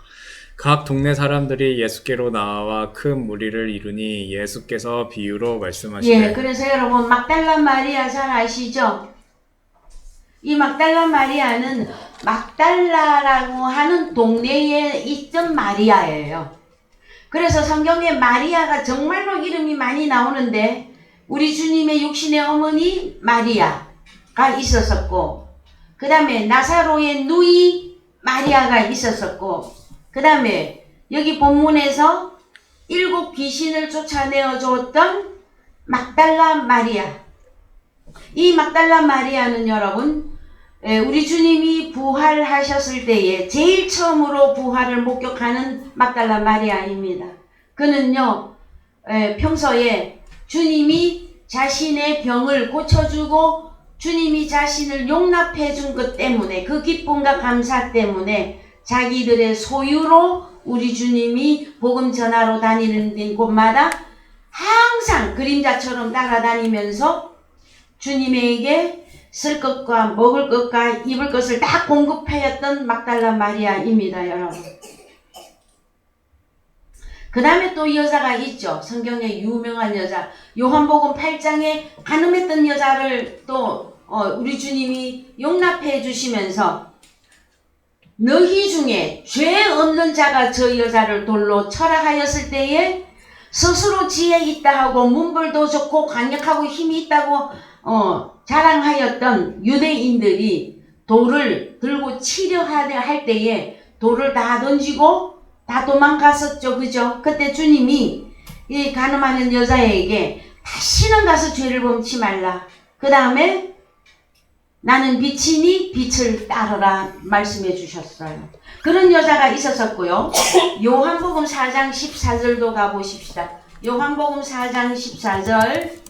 S2: 각 동네 사람들이 예수께로 나와 큰 무리를 이루니 예수께서 비유로 말씀하시되.
S1: 그래서 여러분 막달라 마리아 잘 아시죠? 이 막달라 마리아는 막달라라고 하는 동네에 있던 마리아예요. 그래서 성경에 마리아가 정말로 이름이 많이 나오는데 우리 주님의 육신의 어머니 마리아가 있었었고, 그 다음에 나사로의 누이 마리아가 있었었고, 그 다음에 여기 본문에서 7 귀신을 쫓아내어 주었던 막달라 마리아. 이 막달라 마리아는 여러분 우리 주님이 부활하셨을 때에 제일 처음으로 부활을 목격하는 막달라 마리아입니다. 그는요, 평소에 주님이 자신의 병을 고쳐주고 주님이 자신을 용납해 준 것 때문에, 그 기쁨과 감사 때문에 자기들의 소유로 우리 주님이 복음 전하러 다니는 곳마다 항상 그림자처럼 따라다니면서 주님에게 쓸 것과 먹을 것과 입을 것을 다 공급하였던 막달라 마리아입니다, 여러분. 그 다음에 또 여자가 있죠. 성경에 유명한 여자. 요한복음 8장에 간음했던 여자를 또 우리 주님이 용납해 주시면서 너희 중에 죄 없는 자가 저 여자를 돌로 철하하였을 때에 스스로 지혜 있다 하고 문벌도 좋고 강력하고 힘이 있다고 자랑하였던 유대인들이 돌을 들고 치려 할 때에 돌을 다 던지고 다 도망갔었죠. 그죠? 그때 주님이 이 간음하는 여자에게 다시는 가서 죄를 범치 말라. 그 다음에 나는 빛이니 빛을 따르라 말씀해 주셨어요. 그런 여자가 있었었고요. 요한복음 4장 14절도 가보십시다. 요한복음 4장 14절.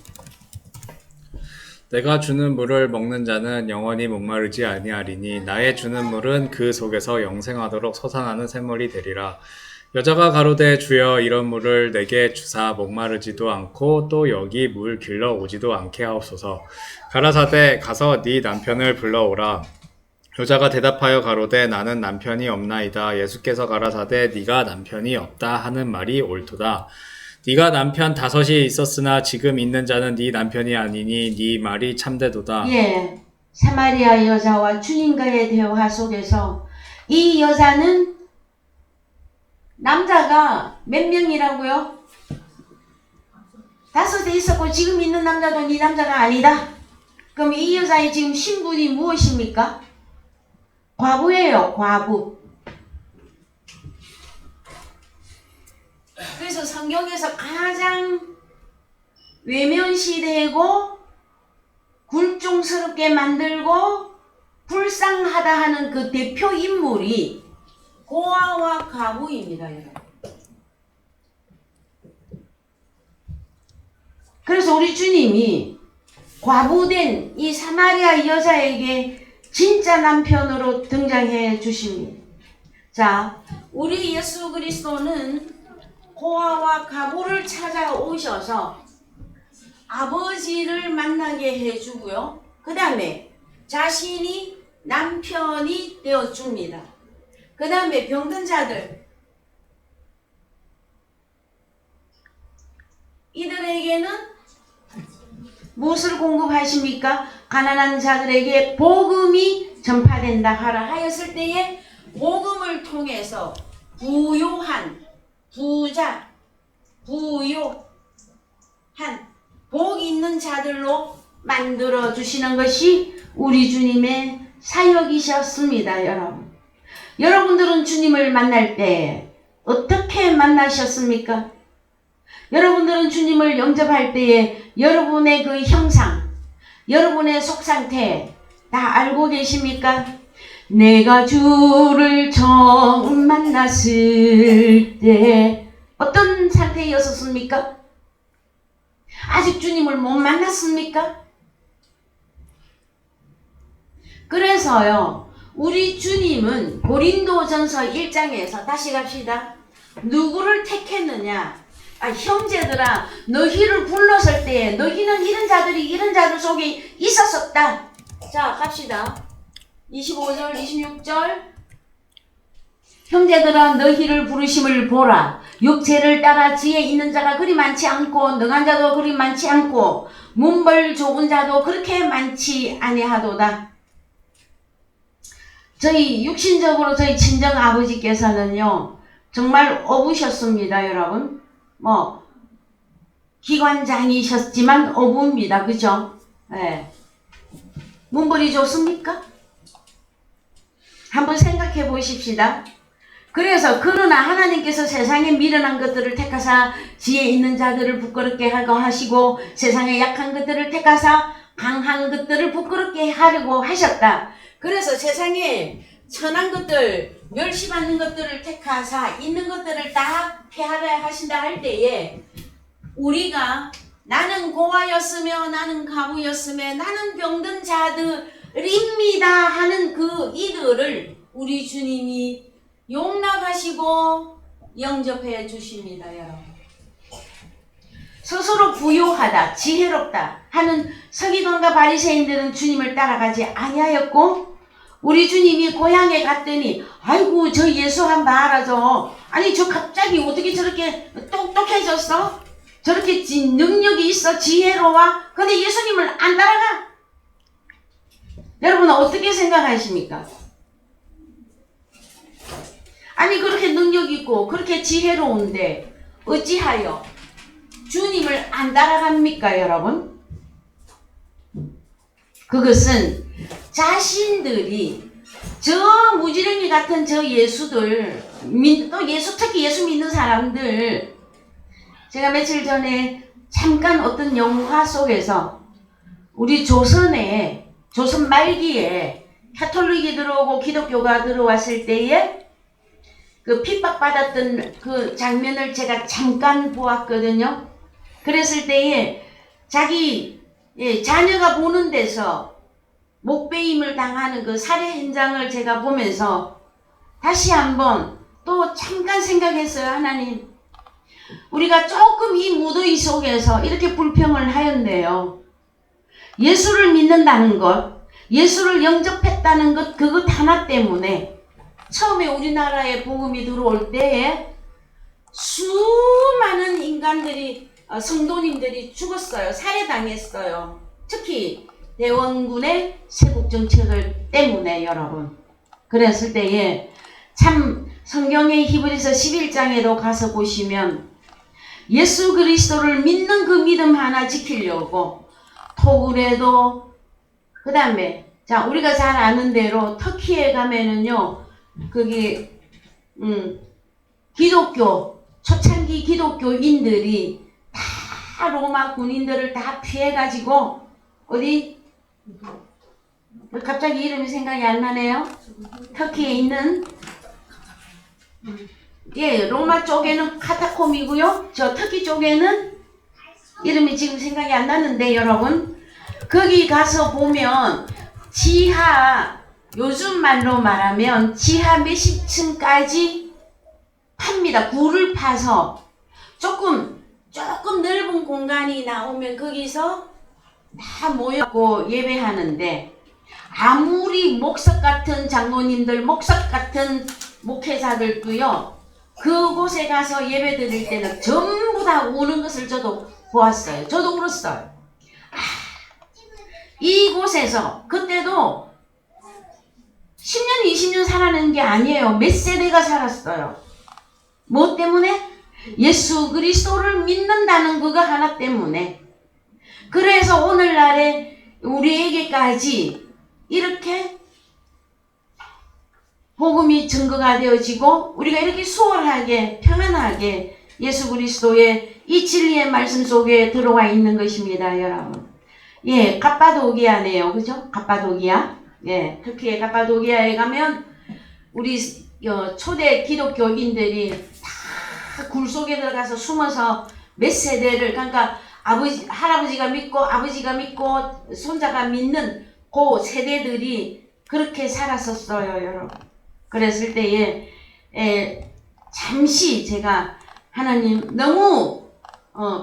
S2: 내가 주는 물을 먹는 자는 영원히 목마르지 아니하리니 나의 주는 물은 그 속에서 영생하도록 솟아나는 샘물이 되리라. 여자가 가로되 주여 이런 물을 내게 주사 목마르지도 않고 또 여기 물 길러 오지도 않게 하옵소서. 가라사대 가서 네 남편을 불러오라. 여자가 대답하여 가로되 나는 남편이 없나이다. 예수께서 가라사대 네가 남편이 없다 하는 말이 옳도다. 네가 남편 5이 있었으나 지금 있는 자는 네 남편이 아니니 네 말이 참되도다.
S1: 예, 사마리아 여자와 주님과의 대화 속에서 이 여자는 남자가 몇 명이라고요? 5대 있었고 지금 있는 남자도 네 남자가 아니다. 그럼 이 여자의 지금 신분이 무엇입니까? 과부예요, 과부. 그래서 성경에서 가장 외면시되고 굴종스럽게 만들고 불쌍하다 하는 그 대표 인물이 고아와 과부입니다, 여러분. 그래서 우리 주님이 과부된 이 사마리아 여자에게 진짜 남편으로 등장해 주십니다. 자, 우리 예수 그리스도는 고아와 과부를 찾아오셔서 아버지를 만나게 해주고요. 그 다음에 자신이 남편이 되어줍니다. 그 다음에 병든 자들, 이들에게는 무엇을 공급하십니까? 가난한 자들에게 복음이 전파된다 하라 하였을 때에 복음을 통해서 부요한 부자, 부요한 복 있는 자들로 만들어 주시는 것이 우리 주님의 사역이셨습니다, 여러분. 여러분들은 주님을 만날 때 어떻게 만나셨습니까? 여러분들은 주님을 영접할 때에 여러분의 그 형상, 여러분의 속상태 다 알고 계십니까? 내가 주를 처음 만났을 때 어떤 상태였었습니까? 아직 주님을 못 만났습니까? 그래서요, 우리 주님은 고린도전서 1장에서 다시 갑시다. 누구를 택했느냐? 형제들아, 너희를 불렀을 때 너희는 이런 자들이 이런 자들 속에 있었었다. 자, 갑시다. 25절, 26절. 형제들아, 너희를 부르심을 보라. 육체를 따라 지혜 있는 자가 그리 많지 않고 능한 자도 그리 많지 않고 문벌 좋은 자도 그렇게 많지 아니하도다. 저희 육신적으로 저희 친정 아버지께서는요, 정말 어부셨습니다, 여러분. 기관장이셨지만 어부입니다. 그죠? 네. 문벌이 좋습니까? 한번 생각해 보십시다. 그래서 그러나 하나님께서 세상에 미련한 것들을 택하사 지혜 있는 자들을 부끄럽게 하고 하시고 세상에 약한 것들을 택하사 강한 것들을 부끄럽게 하려고 하셨다. 그래서 세상에 천한 것들, 멸시받는 것들을 택하사 있는 것들을 다 폐하려 하신다 할 때에 우리가 나는 고아였으며 나는 가부였으며 나는 병든 자들입니다 하는 그 이들을 우리 주님이 용납하시고 영접해 주십니다, 여러분. 스스로 부요하다, 지혜롭다 하는 서기관과 바리새인들은 주님을 따라가지 아니하였고, 우리 주님이 고향에 갔더니 아이고 저 예수 한번 알아줘. 아니 저 갑자기 어떻게 저렇게 똑똑해졌어? 저렇게 능력이 있어? 지혜로워? 근데 예수님을 안 따라가? 여러분 어떻게 생각하십니까? 아니 그렇게 능력 있고 그렇게 지혜로운데 어찌하여 주님을 안 따라갑니까, 여러분? 그것은 자신들이 저 무지랭이 같은 저 예수들, 또 예수, 특히 예수 믿는 사람들, 제가 며칠 전에 잠깐 어떤 영화 속에서 우리 조선 말기에 카톨릭이 들어오고 기독교가 들어왔을 때에 그 핍박받았던 그 장면을 제가 잠깐 보았거든요. 그랬을 때에 자기 자녀가 보는 데서 목베임을 당하는 그 살해 현장을 제가 보면서 다시 한번 또 잠깐 생각했어요. 하나님, 우리가 조금 이 무더위 속에서 이렇게 불평을 하였네요. 예수를 믿는다는 것, 예수를 영접했다는 것, 그것 하나 때문에 처음에 우리나라에 복음이 들어올 때에 수많은 인간들이, 성도님들이 죽었어요. 살해당했어요. 특히 대원군의 세국정책을 때문에, 여러분. 그랬을 때에 참 성경의 히브리서 11장에도 가서 보시면 예수 그리스도를 믿는 그 믿음 하나 지키려고 토굴에도, 그 다음에 자 우리가 잘 아는 대로 터키에 가면은요 거기 기독교 초창기 기독교인들이 다 로마 군인들을 다 피해가지고 어디 갑자기 이름이 생각이 안 나네요. 터키에 있는 로마 쪽에는 카타콤이고요. 저 터키 쪽에는 이름이 지금 생각이 안 나는데 여러분 거기 가서 보면 지하, 요즘 말로 말하면 지하 몇십 층까지 팝니다. 굴을 파서 조금 넓은 공간이 나오면 거기서 다 모여고 예배하는데 아무리 목석 같은 장로님들, 목석 같은 목회자들도요 그곳에 가서 예배 드릴 때는 전부 다 우는 것을 저도 보았어요. 저도 울었어요. 이곳에서 그때도 10년 20년 살아낸 게 아니에요. 몇 세대가 살았어요. 뭐 때문에? 예수 그리스도를 믿는다는 그거 하나 때문에. 그래서 오늘날에 우리에게까지 이렇게 복음이 증거가 되어지고 우리가 이렇게 수월하게 평안하게 예수 그리스도의 이 진리의 말씀 속에 들어와 있는 것입니다, 여러분. 갑바도기아네요. 그죠? 갑바도기아. 터키의 갑바도기아에 가면 우리 초대 기독교인들이 다 굴 속에 들어가서 숨어서 몇 세대를, 그러니까 할아버지가 믿고 아버지가 믿고 손자가 믿는 그 세대들이 그렇게 살았었어요, 여러분. 그랬을 때에 잠시 제가 하나님 너무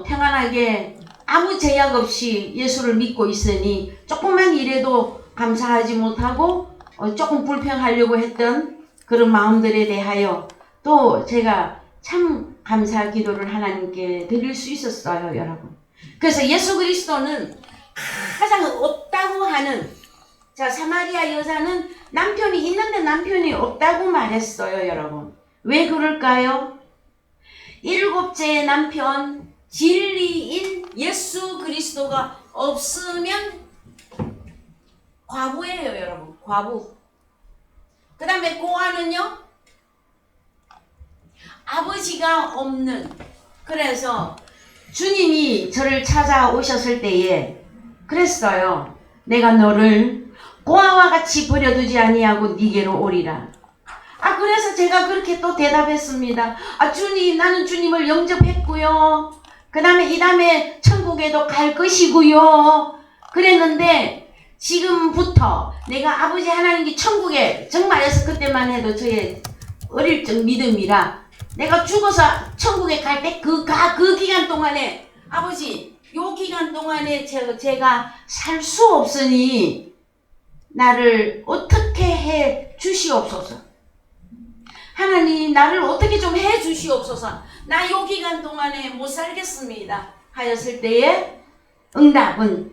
S1: 평안하게 아무 제약 없이 예수를 믿고 있으니 조금만 이래도 감사하지 못하고 조금 불평하려고 했던 그런 마음들에 대하여 또 제가 참 감사 기도를 하나님께 드릴 수 있었어요, 여러분. 그래서 예수 그리스도는 가장 없다고 하는, 자 사마리아 여자는 남편이 있는데 남편이 없다고 말했어요, 여러분. 왜 그럴까요? 7째의 남편 진리인 예수 그리스도가 없으면 과부예요, 여러분. 과부. 그 다음에 고아는요, 아버지가 없는. 그래서 주님이 저를 찾아오셨을 때에 그랬어요. 내가 너를 고아와 같이 버려두지 아니하고 네게로 오리라. 그래서 제가 그렇게 또 대답했습니다. 주님, 나는 주님을 영접했고요. 그 다음에 이 다음에 천국에도 갈 것이고요. 그랬는데 지금부터 내가 아버지 하나님께 천국에, 정말해서 그때만 해도 저의 어릴 적 믿음이라, 내가 죽어서 천국에 갈 때 그 기간 동안에, 아버지 요 기간 동안에 제가 살 수 없으니 나를 어떻게 해 주시옵소서. 하나님, 나를 어떻게 좀 해 주시옵소서. 나 요 기간 동안에 못 살겠습니다 하였을 때에 응답은,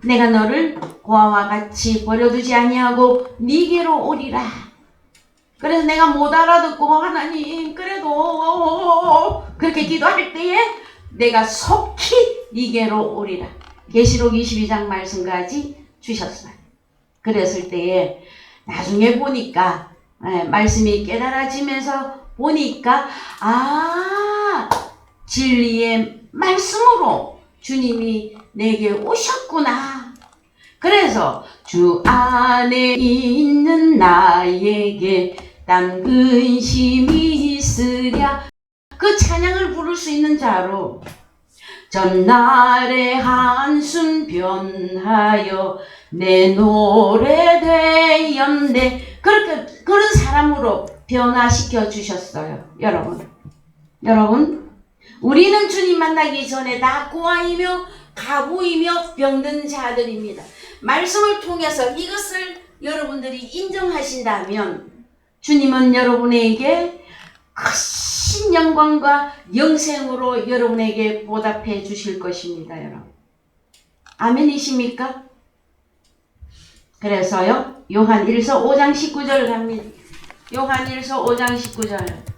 S1: 내가 너를 고아와 같이 버려두지 아니하고 네게로 오리라. 그래서 내가 못 알아듣고, 하나님 그래도 그렇게 기도할 때에 내가 속히 네게로 오리라. 계시록 22장 말씀까지 주셨어요. 그랬을 때에 나중에 보니까, 말씀이 깨달아지면서 보니까, 진리의 말씀으로 주님이 내게 오셨구나. 그래서 주 안에 있는 나에게 딴 근심이 있으랴, 그 찬양을 부를 수 있는 자로, 전날의 한숨 변하여 내 노래 되었네, 그런 사람으로 변화시켜 주셨어요. 여러분, 우리는 주님 만나기 전에 다 고아이며 가부이며 병든 자들입니다. 말씀을 통해서 이것을 여러분들이 인정하신다면 주님은 여러분에게 크신 영광과 영생으로 여러분에게 보답해 주실 것입니다. 여러분, 아멘이십니까? 그래서요, 요한일서 5장 19절 갑니다. 요한일서 5장 19절.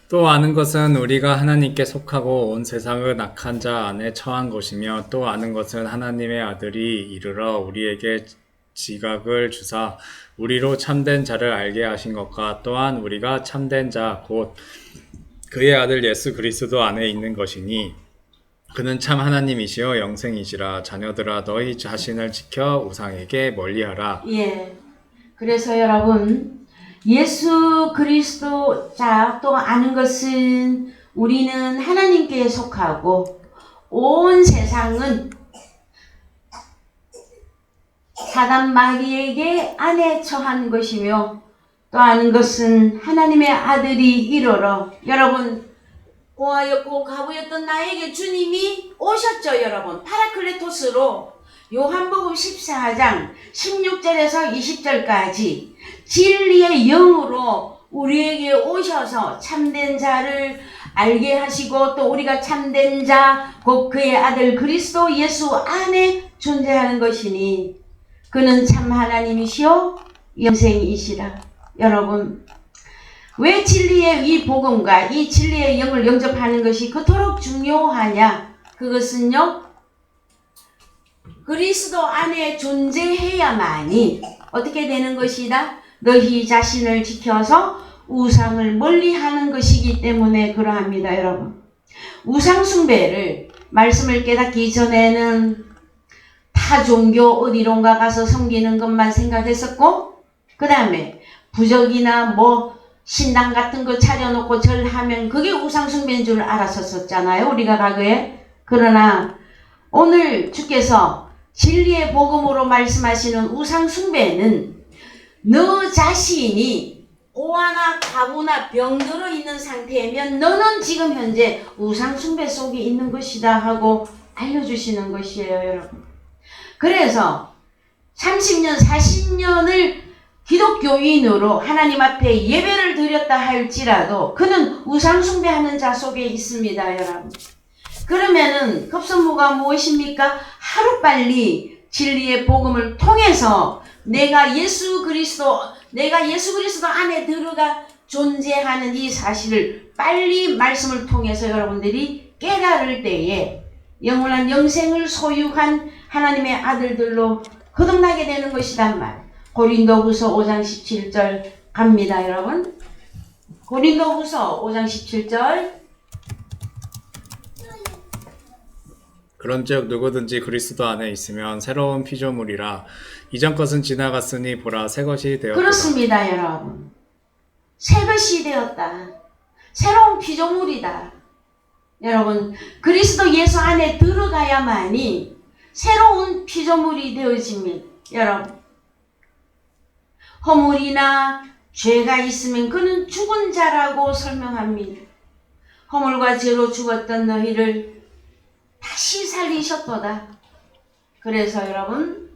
S2: 또 아는 것은 우리가 하나님께 속하고 온 세상은 악한 자 안에 처한 것이며, 또 아는 것은 하나님의 아들이 이르러 우리에게 지각을 주사 우리로 참된 자를 알게 하신 것과, 또한 우리가 참된 자 곧 그의 아들 예수 그리스도 안에 있는 것이니 그는 참 하나님이시여 영생이시라. 자녀들아, 너희 자신을 지켜 우상에게 멀리하라.
S1: 예. 그래서 여러분, 예수 그리스도 자 또 아는 것은 우리는 하나님께 속하고 온 세상은 사단 마귀에게 안에 처한 것이며, 또 아는 것은 하나님의 아들이 이르러, 여러분, 고아였고 가부였던 나에게 주님이 오셨죠. 여러분, 파라클레토스로 요한복음 14장 16절에서 20절까지 진리의 영으로 우리에게 오셔서 참된 자를 알게 하시고, 또 우리가 참된 자 곧 그의 아들 그리스도 예수 안에 존재하는 것이니 그는 참 하나님이시요 영생이시라. 여러분, 왜 진리의 이 복음과 이 진리의 영을 영접하는 것이 그토록 중요하냐? 그것은요, 그리스도 안에 존재해야만이 어떻게 되는 것이다? 너희 자신을 지켜서 우상을 멀리하는 것이기 때문에 그러합니다. 여러분, 우상 숭배를 말씀을 깨닫기 전에는 타 종교 어디론가 가서 섬기는 것만 생각했었고, 그 다음에 부적이나 신당 같은 거 차려놓고 절하면 그게 우상 숭배인 줄 알았었잖아요, 우리가 과거에. 그러나 오늘 주께서 진리의 복음으로 말씀하시는 우상 숭배는 너 자신이 고아나 가부나 병들어 있는 상태면 너는 지금 현재 우상 숭배 속에 있는 것이다 하고 알려주시는 것이에요. 여러분, 그래서 30년 40년을 기독교인으로 하나님 앞에 예배를 드렸다 할지라도 그는 우상 숭배하는 자 속에 있습니다. 여러분, 그러면은 급선무가 무엇입니까? 하루빨리 진리의 복음을 통해서 내가 예수 그리스도 안에 들어가 존재하는 이 사실을 빨리 말씀을 통해서 여러분들이 깨달을 때에 영원한 영생을 소유한 하나님의 아들들로 거듭나게 되는 것이란 말. 고린도후서 5장 17절 갑니다. 여러분, 고린도후서 5장 17절.
S2: 그런즉 누구든지 그리스도 안에 있으면 새로운 피조물이라 이전 것은 지나갔으니 보라 새 것이 되었다.
S1: 그렇습니다, 여러분. 새 것이 되었다. 새로운 피조물이다. 여러분, 그리스도 예수 안에 들어가야만이 새로운 피조물이 되어집니다. 여러분, 허물이나 죄가 있으면 그는 죽은 자라고 설명합니다. 허물과 죄로 죽었던 너희를 다시 살리셨도다. 그래서 여러분,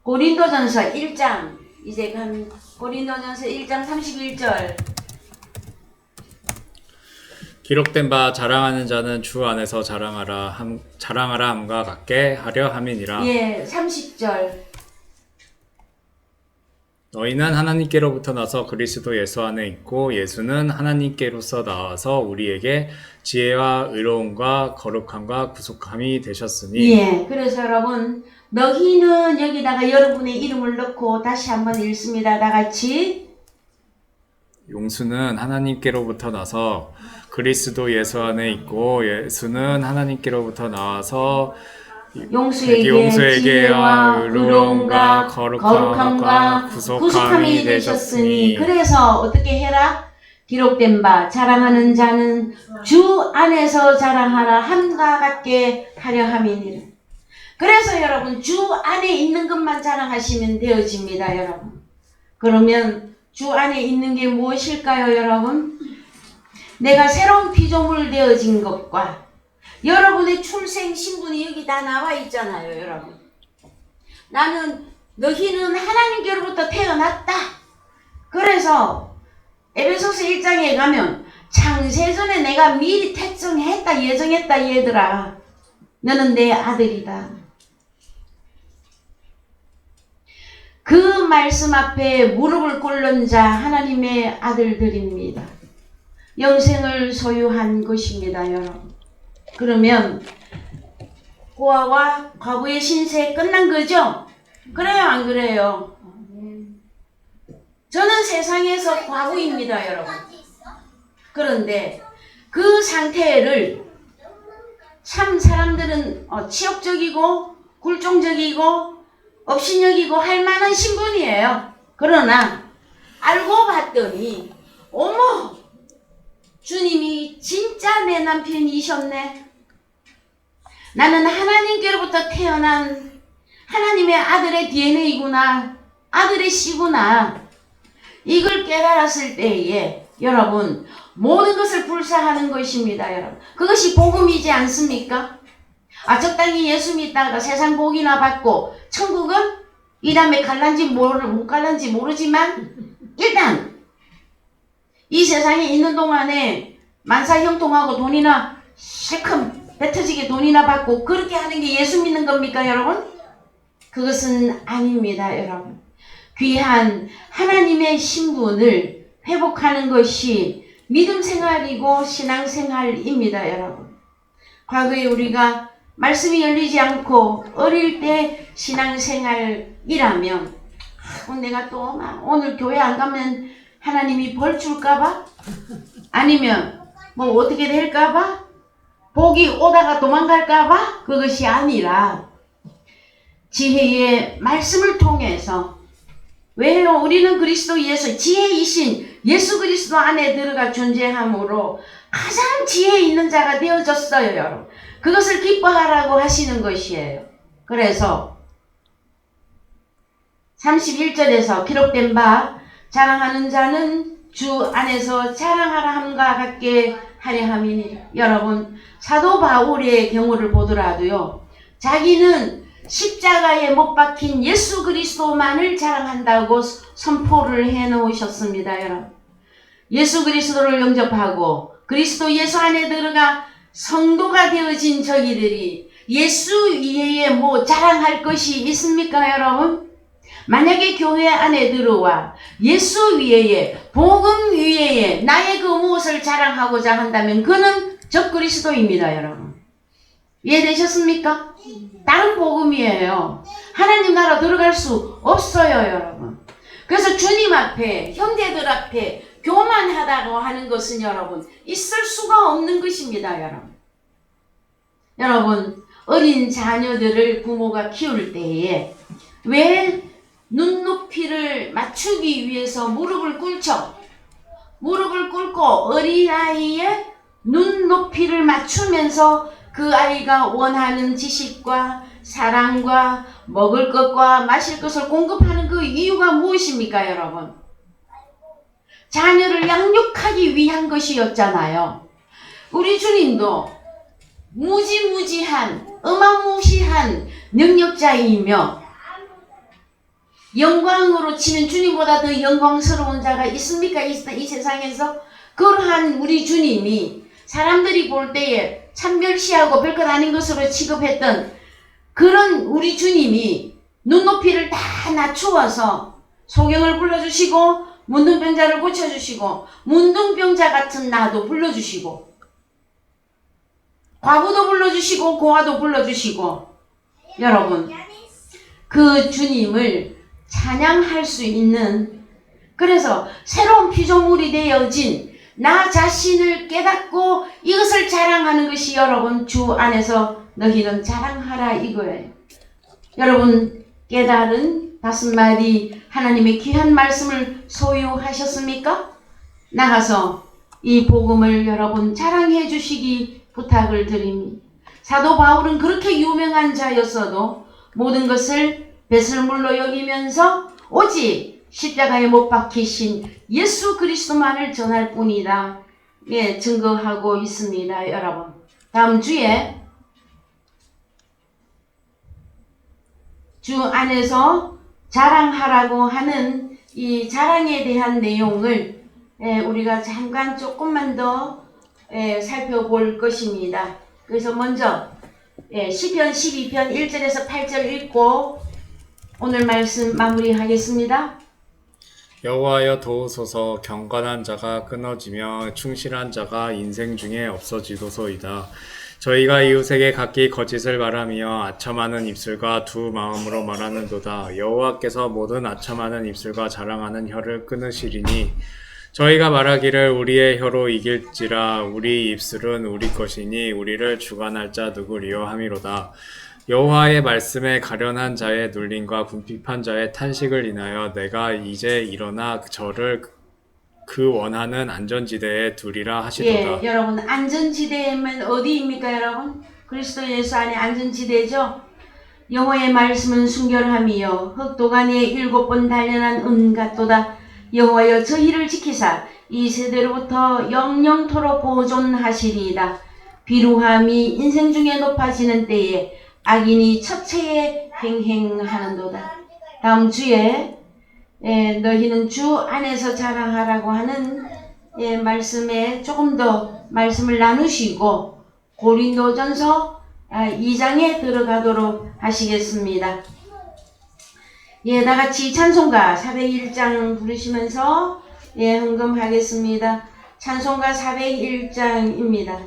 S1: 고린도전서 1장, 이제 고린도전서 1장 31절.
S2: 기록된 바 자랑하는 자는 주 안에서 자랑하라 함과 같게 하려 함이니라.
S1: 예, 30절.
S2: 너희는 하나님께로부터 나서 그리스도 예수 안에 있고 예수는 하나님께로서 나와서 우리에게 지혜와 의로움과 거룩함과 구속함이 되셨으니.
S1: 예, 그래서 여러분, 너희는 여기다가 여러분의 이름을 넣고 다시 한번 읽습니다. 다 같이.
S2: 용수는 하나님께로부터 나서 그리스도 예수 안에 있고 예수는 하나님께로부터 나와서 용수에게
S1: 지혜와
S2: 의로움과
S1: 거룩함과 구속함이 되셨으니. 그래서 어떻게 해라? 기록된 바 자랑하는 자는 주 안에서 자랑하라 함과 같게 하려 함이니라. 그래서 여러분, 주 안에 있는 것만 자랑하시면 되어집니다, 여러분. 그러면 주 안에 있는 게 무엇일까요, 여러분? 내가 새로운 피조물 되어진 것과 여러분의 출생 신분이 여기 다 나와 있잖아요, 여러분. 너희는 하나님께로부터 태어났다. 그래서 에베소서 1장에 가면 창세전에 내가 미리 택정했다, 예정했다, 얘들아. 너는 내 아들이다. 그 말씀 앞에 무릎을 꿇는 자 하나님의 아들들입니다. 영생을 소유한 것입니다, 여러분. 그러면 고아와 과부의 신세 끝난 거죠? 그래요, 안 그래요? 저는 세상에서 과부입니다, 여러분. 그런데 그 상태를 참 사람들은 치욕적이고 굴종적이고 업신여기고 할 만한 신분이에요. 그러나 알고 봤더니 어머, 주님이 진짜 내 남편이셨네. 나는 하나님께로부터 태어난 하나님의 아들의 DNA구나. 아들의 씨구나. 이걸 깨달았을 때에 여러분, 모든 것을 불사하는 것입니다, 여러분. 그것이 복음이지 않습니까? 적당히 예수 믿다가 세상 복이나 받고 천국은 이 다음에 갈란지 못 갈란지 모르지만 일단 이 세상에 있는 동안에 만사형통하고 돈이나 실컷 뱉어지게 돈이나 받고 그렇게 하는 게 예수 믿는 겁니까, 여러분? 그것은 아닙니다, 여러분. 귀한 하나님의 신분을 회복하는 것이 믿음 생활이고 신앙 생활입니다, 여러분. 과거에 우리가 말씀이 열리지 않고 어릴 때 신앙 생활이라면 내가 또 오늘 교회 안 가면 하나님이 벌 줄까봐? 아니면 뭐 어떻게 될까봐? 복이 오다가 도망갈까봐? 그것이 아니라 지혜의 말씀을 통해서, 왜요? 우리는 그리스도 예수, 지혜이신 예수 그리스도 안에 들어가 존재함으로 가장 지혜 있는 자가 되어졌어요, 여러분. 그것을 기뻐하라고 하시는 것이에요. 그래서 31절에서 기록된 바 자랑하는 자는 주 안에서 자랑하라 함과 같게 하려 함이니. 여러분, 사도 바울의 경우를 보더라도요, 자기는 십자가에 못 박힌 예수 그리스도만을 자랑한다고 선포를 해 놓으셨습니다, 여러분. 예수 그리스도를 영접하고 그리스도 예수 안에 들어가 성도가 되어진 저희들이 예수 이외에 뭐 자랑할 것이 있습니까, 여러분? 만약에 교회 안에 들어와 예수 위에, 복음 위에 나의 그 무엇을 자랑하고자 한다면 그는 적그리스도입니다, 여러분. 이해되셨습니까? 다른 복음이에요. 하나님 나라 들어갈 수 없어요, 여러분. 그래서 주님 앞에, 형제들 앞에 교만하다고 하는 것은 여러분, 있을 수가 없는 것입니다, 여러분. 여러분, 어린 자녀들을 부모가 키울 때에 왜 눈높이를 맞추기 위해서 무릎을 꿇죠? 무릎을 꿇고 어린아이의 눈높이를 맞추면서 그 아이가 원하는 지식과 사랑과 먹을 것과 마실 것을 공급하는 그 이유가 무엇입니까, 여러분? 자녀를 양육하기 위한 것이었잖아요. 우리 주님도 무지무지한 어마무시한 능력자이며 영광으로 치는 주님보다 더 영광스러운 자가 있습니까? 이 세상에서? 그러한 우리 주님이 사람들이 볼 때에 참 멸시하고 별것 아닌 것으로 취급했던 그런 우리 주님이 눈높이를 다 낮추어서 소경을 불러주시고 문둥병자를 고쳐주시고 문둥병자 같은 나도 불러주시고 과부도 불러주시고 고아도 불러주시고 여러분 그 주님을 찬양할 수 있는 그래서 새로운 피조물이 되어진 나 자신을 깨닫고 이것을 자랑하는 것이 여러분 주 안에서 너희는 자랑하라 이거예요. 여러분 깨달은 5마디 하나님의 귀한 말씀을 소유하셨습니까? 나가서 이 복음을 여러분 자랑해 주시기 부탁을 드립니다. 사도 바울은 그렇게 유명한 자였어도 모든 것을 배설물로 여기면서 오직 십자가에 못 박히신 예수 그리스도만을 전할 뿐이다. 예, 증거하고 있습니다. 여러분 다음 주에 주 안에서 자랑하라고 하는 이 자랑에 대한 내용을 우리가 잠깐 조금만 더 살펴볼 것입니다. 그래서 먼저 시편 12편 1절에서 8절 읽고 오늘 말씀 마무리하겠습니다.
S2: 여호와여 도우소서. 경건한 자가 끊어지며 충실한 자가 인생 중에 없어지도소이다. 저희가 이웃에게 각기 거짓을 말하며 아첨하는 입술과 두 마음으로 말하는도다. 여호와께서 모든 아첨하는 입술과 자랑하는 혀를 끊으시리니 저희가 말하기를 우리의 혀로 이길지라 우리 입술은 우리 것이니 우리를 주관할 자 누구리요 함이로다. 여호와의 말씀에 가련한 자의 눌림과 궁핍한 자의 탄식을 인하여 내가 이제 일어나 저를 그 원하는 안전지대에 두리라 하시도다.
S1: 예, 여러분 안전지대면 어디입니까 여러분? 그리스도 예수 안에 안전지대죠. 여호와의 말씀은 순결함이요 흑도가니에 7번 단련한 은 같도다. 여호와여 저희를 지키사 이 세대로부터 영영토록 보존하시리이다. 비루함이 인생 중에 높아지는 때에 악인이 처체에 행행하는도다. 다음 주에 너희는 주 안에서 자랑하라고 하는 말씀에 조금 더 말씀을 나누시고 고린도전서 2장에 들어가도록 하시겠습니다. 다같이 찬송가 401장 부르시면서 헌금하겠습니다. 찬송가 401장입니다.